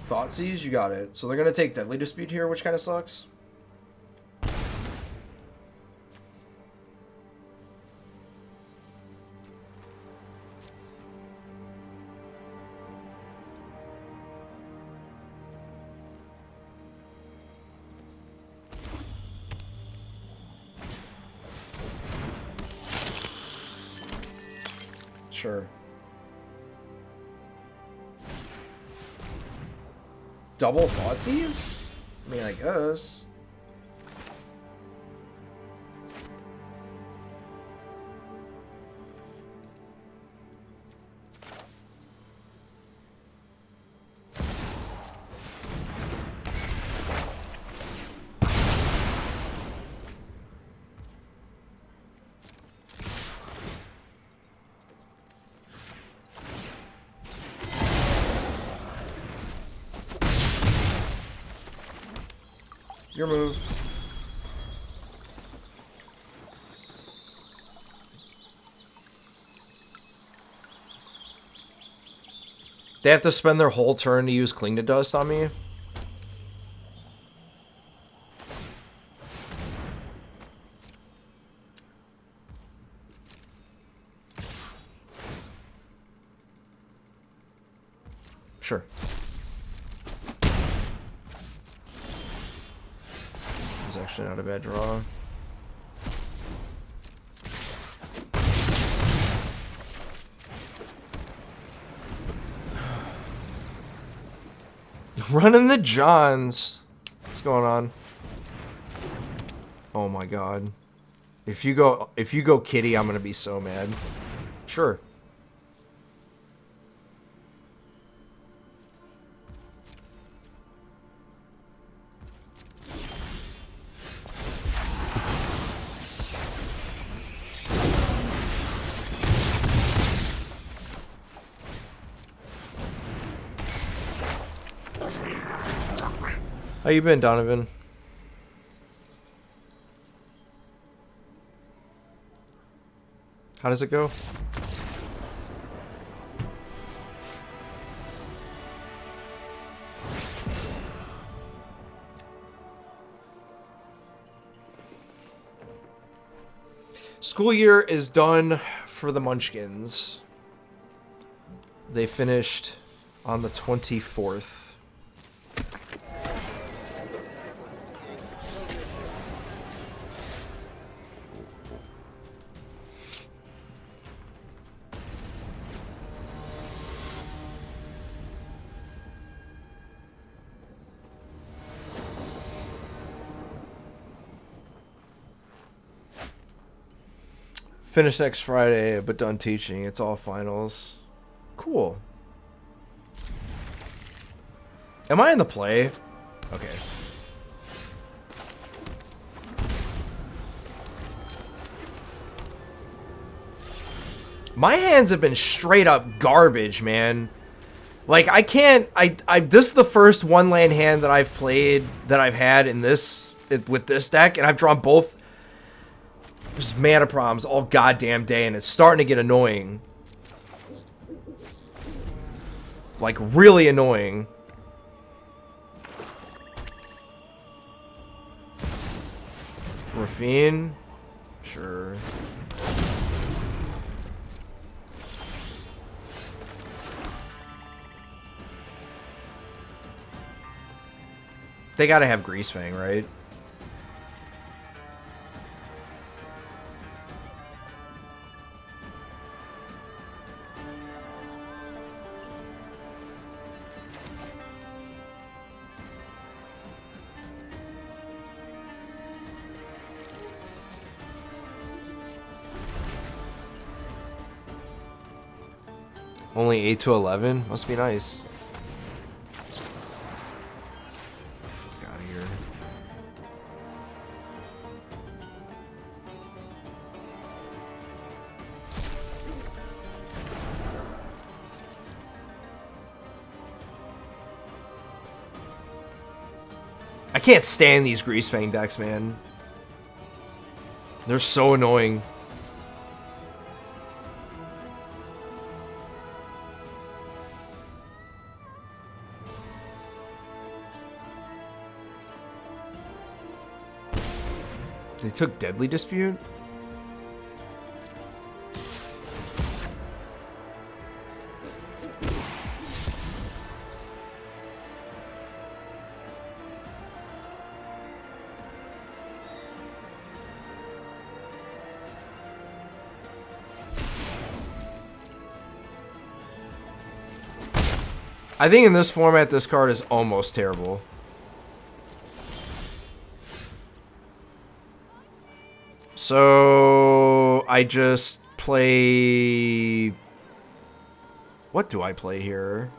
Thoughtseize, you got it. So they're gonna take Deadly Dispute here, which kind of sucks. Sure. Double Thoughtseize? I mean, I guess. Your move. They have to spend their whole turn to use Cling to Dust on me? Sure. It's actually not a bad draw. Running the Johns. What's going on? Oh my god. If you go Kitty, I'm gonna be so mad. Sure. How you been, Donovan? How does it go? School year is done for the Munchkins. They finished on the 24th. Finish next Friday, but done teaching. It's all finals. Cool. Am I in the play? Okay. My hands have been straight up garbage, man. Like, I can't... this is the first one land hand that I've played, that I've had in this... with this deck, and I've drawn both... just mana problems all goddamn day, and it's starting to get annoying. Like, really annoying. Rafine? Sure. They gotta have Greasefang, right? Only 8 to 11? Must be nice. Fuck out of here. I can't stand these Greasefang decks, man. They're so annoying. They took Deadly Dispute? I think in this format, this card is almost terrible. So I just play... What do I play here?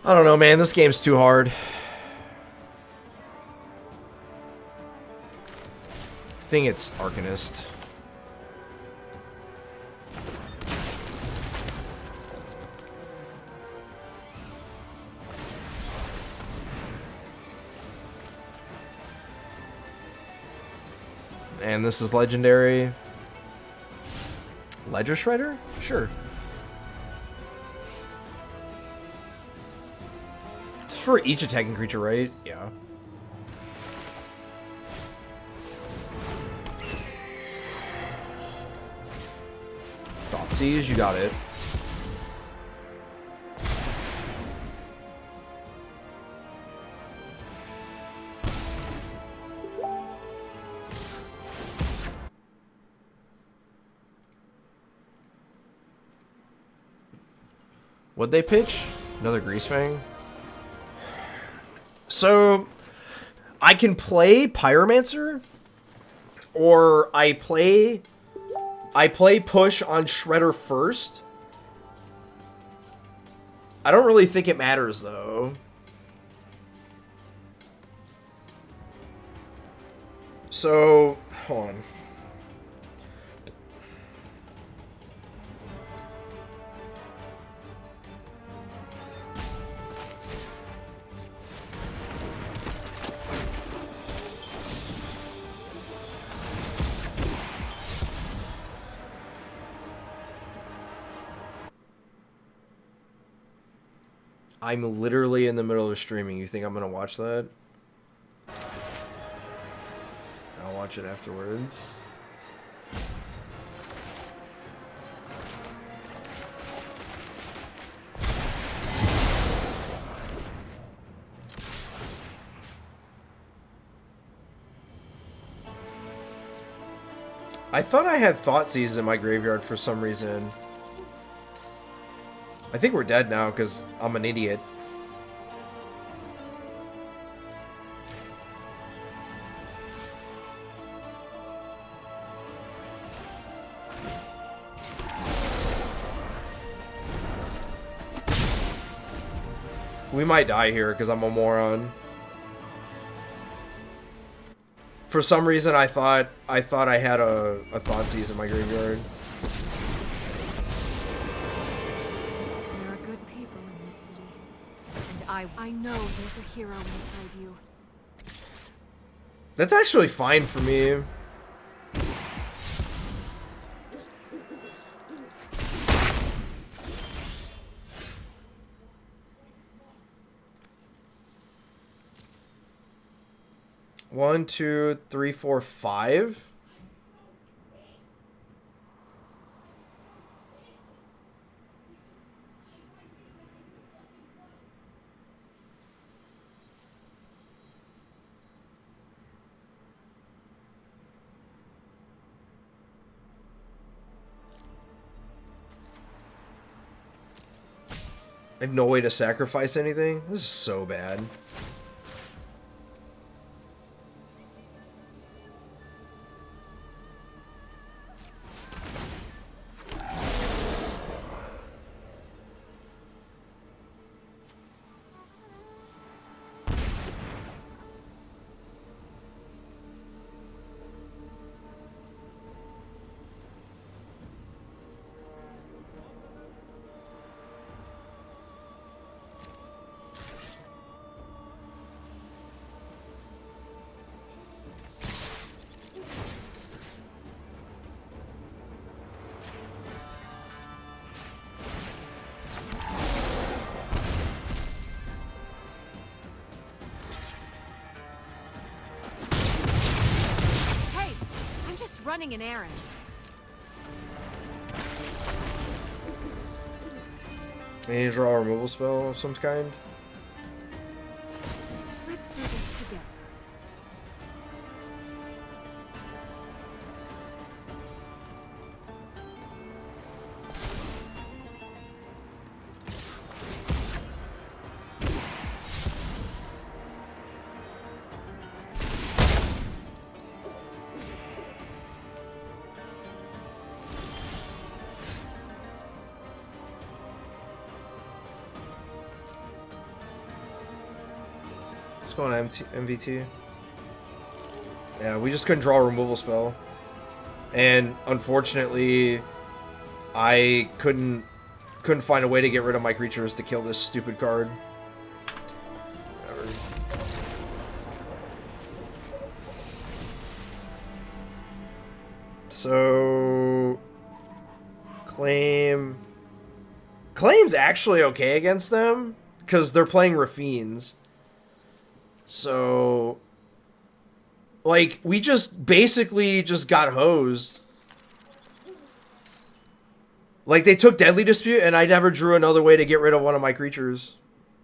I don't know, man. This game's too hard. I think it's Arcanist. And this is legendary. Ledger Shredder? Sure. It's for each attacking creature, right? Yeah. Thoughtseize, you got it. What'd they pitch? Another Greasefang? So, I can play Pyromancer, or I play push on Shredder first. I don't really think it matters, though. So, hold on. I'm literally in the middle of streaming. You think I'm gonna watch that? I'll watch it afterwards. I thought I had Thoughtseize in my graveyard for some reason. I think we're dead now because I'm an idiot. We might die here because I'm a moron. For some reason, I thought I had a Thoughtseize in my graveyard. There are good people in this city, and I know there's a hero inside you. That's actually fine for me. One, two, three, four, five. I have no way to sacrifice anything. This is so bad. Running an errand. I need to draw a removal spell of some kind. Let's do this together. Going on MVT. Yeah, we just couldn't draw a removal spell, and unfortunately, I couldn't find a way to get rid of my creatures to kill this stupid card. Whatever. So, claim's actually okay against them because they're playing Rafines. So, like, we just basically just got hosed. Like, they took Deadly Dispute, and I never drew another way to get rid of one of my creatures.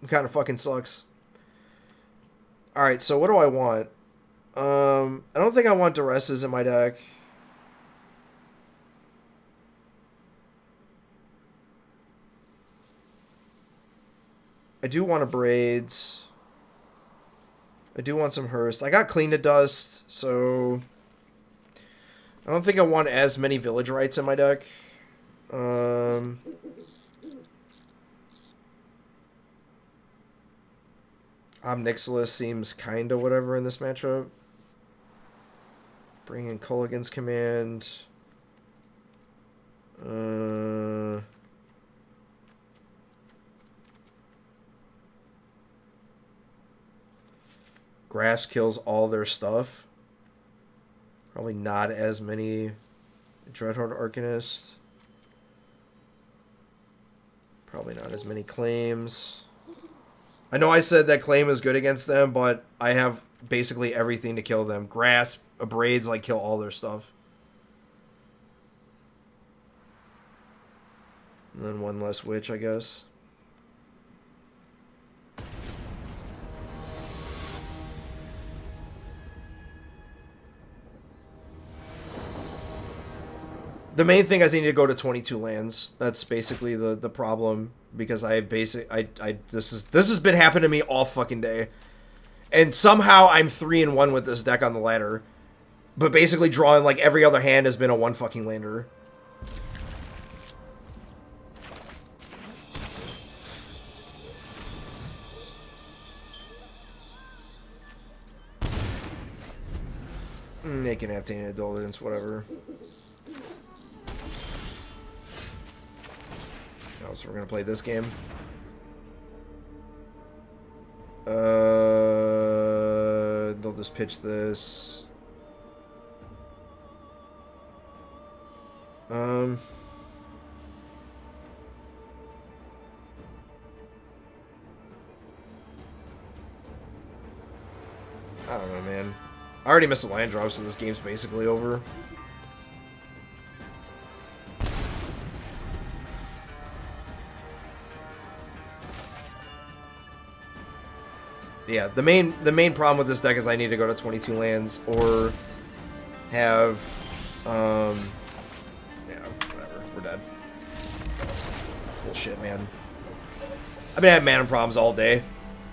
It kind of fucking sucks. Alright, so what do I want? I don't think I want Duresses in my deck. I do want a Braids. I do want some Hearst. I got Clean to Dust, so I don't think I want as many Village Rites in my deck. Omnixilis seems kind of whatever in this matchup. Bring in Culligan's Command. Grass kills all their stuff. Probably not as many Dreadhorde Arcanist. Probably not as many claims. I know I said that claim is good against them, but I have basically everything to kill them. Grasp, abrades, like kill all their stuff. And then one less witch, I guess. The main thing is I need to go to 22 lands. That's basically the problem, because this has been happening to me all fucking day. And somehow I'm 3-1 with this deck on the ladder. But basically drawing like every other hand has been a one fucking lander. They can have Tainted Indulgence, whatever. Oh, so we're gonna play this game. They'll just pitch this. I don't know, man. I already missed a land drop, so this game's basically over. Yeah, the main problem with this deck is I need to go to 22 lands or have yeah, whatever, we're dead. Bullshit, man. I've been having mana problems all day.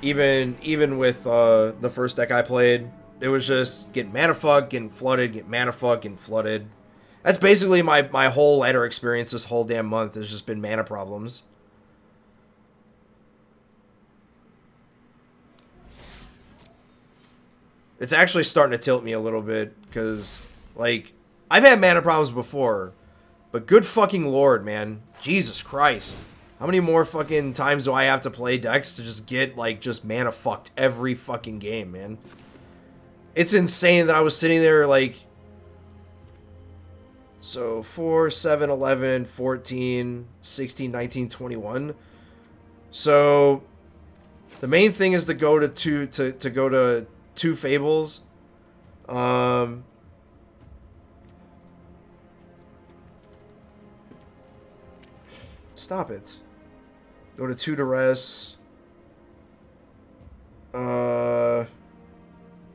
Even with the first deck I played, it was just get mana fucked, getting flooded, get mana fucked, getting flooded. That's basically my whole ladder experience this whole damn month has just been mana problems. It's actually starting to tilt me a little bit, because, like, I've had mana problems before, but good fucking lord, man. Jesus Christ. How many more fucking times do I have to play decks to just get, like, just mana fucked every fucking game, man? It's insane that I was sitting there, like... So, 4, 7, 11, 14, 16, 19, 21. So, the main thing is to go to two Fables. Stop it. Go to 2 Duress. What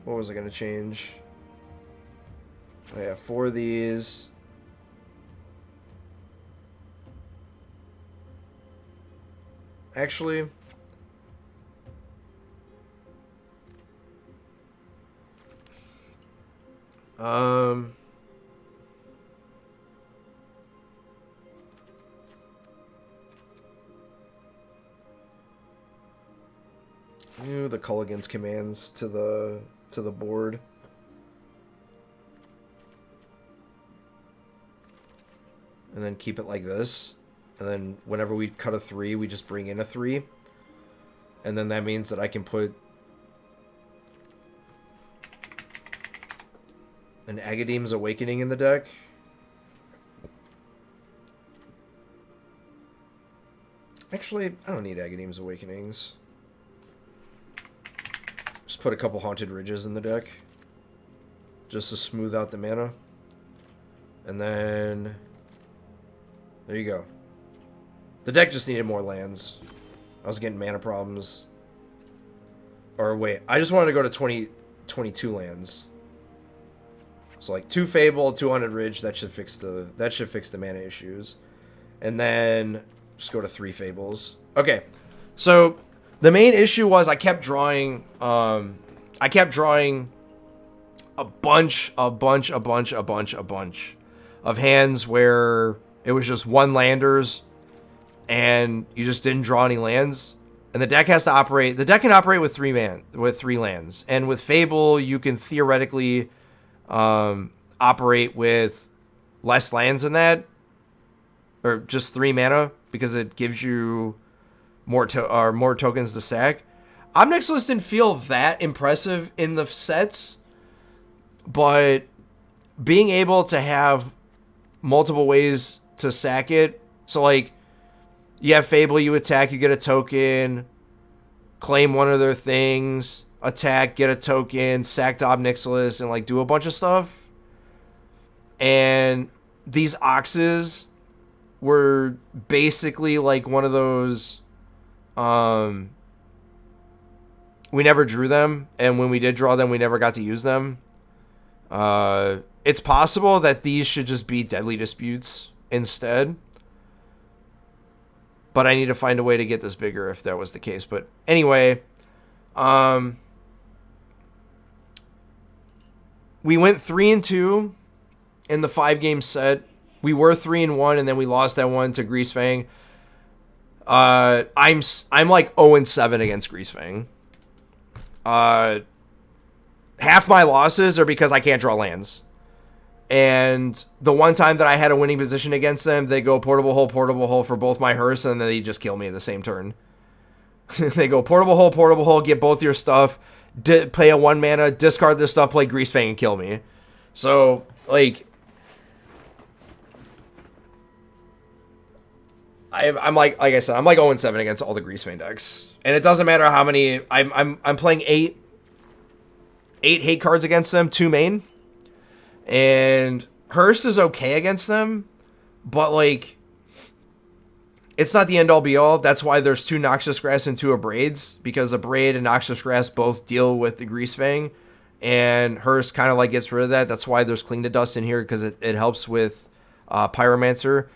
was I gonna change? Oh yeah, 4 of these. Actually, the Culligan's commands to the board. And then keep it like this. And then whenever we cut a 3, we just bring in a 3. And then that means that I can put an Agadeem's Awakening in the deck. Actually, I don't need Agadeem's Awakenings. Just put a couple Haunted Ridges in the deck. Just to smooth out the mana. And then... there you go. The deck just needed more lands. I was getting mana problems. Or wait, I just wanted to go to 22 lands. So like 2 Fable, 200 Ridge, that should fix the mana issues. And then just go to 3 Fables. Okay. So the main issue was I kept drawing a bunch of hands where it was just 1 landers and you just didn't draw any lands. And the deck can operate with 3 lands. And with Fable, you can theoretically operate with less lands than that, or just 3 mana, because it gives you more tokens to sack. Omnic List didn't feel that impressive in the sets, but being able to have multiple ways to sack it, so like you have Fable, you attack, you get a token. claim one of their things, attack, get a token, sack to Ob Nixilis, and like do a bunch of stuff. And these Oxes were basically like one of those, we never drew them, and when we did draw them, we never got to use them. It's possible that these should just be Deadly Disputes instead. But I need to find a way to get this bigger if that was the case. But anyway, we went 3-2 in the 5-game set. We were 3-1, and then we lost that one to Greasefang. I'm like 0-7 against Greasefang. Half my losses are because I can't draw lands. And the one time that I had a winning position against them, they go portable hole for both my hearse, and then they just kill me the same turn. They go portable hole, get both your stuff, play a 1 mana, discard this stuff, play Greasefang, and kill me. So, like, I'm like I said, I'm like 0-7 against all the Greasefang decks, and it doesn't matter how many. I'm playing 8 hate cards against them, 2 main. And Hearst is okay against them, but, like, it's not the end-all be-all. That's why there's 2 Noxious Grass and 2 Abrades, because Abrade and Noxious Grass both deal with the Greasefang, and Hearst kind of, like, gets rid of that. That's why there's Cling to Dust in here, because it helps with Pyromancer,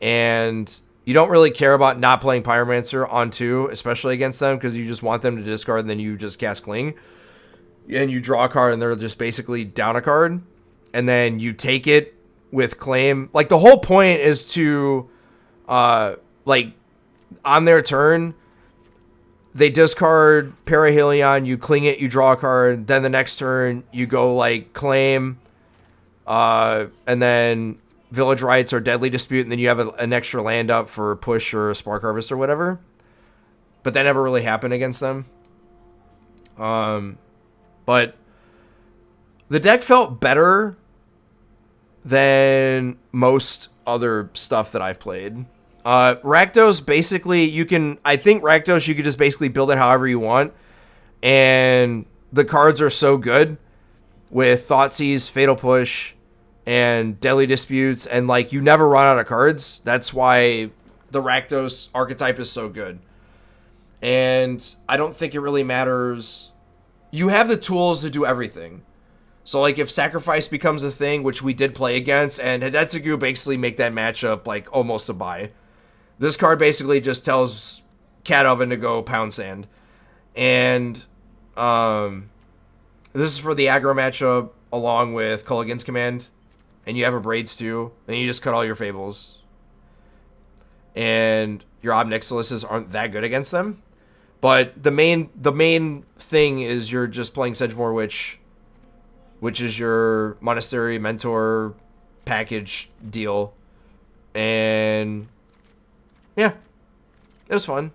and you don't really care about not playing Pyromancer on 2, especially against them, because you just want them to discard, and then you just cast Cling, and you draw a card, and they're just basically down a card. And then you take it with claim. Like, the whole point is to, like, on their turn, they discard Perihelion, you cling it, you draw a card. Then the next turn, you go, like, claim, and then Village Rites or Deadly Dispute, and then you have an extra land up for push or a Spark Harvest or whatever. But that never really happened against them. But the deck felt better than most other stuff that I've played. Rakdos, basically, I think Rakdos, you could just basically build it however you want. And the cards are so good with Thoughtseize, Fatal Push, and Deadly Disputes. And, like, you never run out of cards. That's why the Rakdos archetype is so good. And I don't think it really matters. You have the tools to do everything. So, like, if Sacrifice becomes a thing, which we did play against, and Hidetsugu basically make that matchup, like, almost a bye. This card basically just tells Cat Oven to go pound sand. And this is for the aggro matchup along with Culligan's Command. And you have a Braids too. And you just cut all your Fables. And your Ob Nixilises aren't that good against them. But the main thing is you're just playing Sedgemoor Witch, which is your Monastery Mentor package deal. And yeah, it was fun.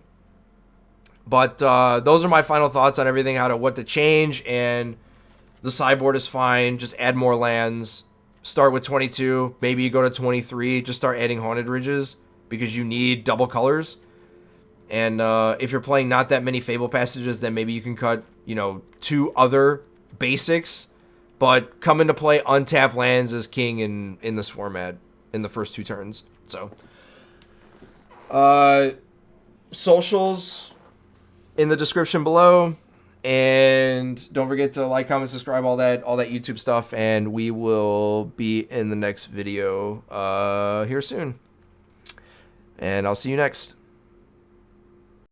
But those are my final thoughts on everything, what to change. And the sideboard is fine. Just add more lands. Start with 22. Maybe you go to 23. Just start adding Haunted Ridges because you need double colors. And if you're playing not that many Fable Passages, then maybe you can cut, 2 other basics. But come into play, untap lands is king in this format in the first 2 turns. So, socials in the description below, and don't forget to like, comment, subscribe, all that YouTube stuff, and we will be in the next video here soon. And I'll see you next.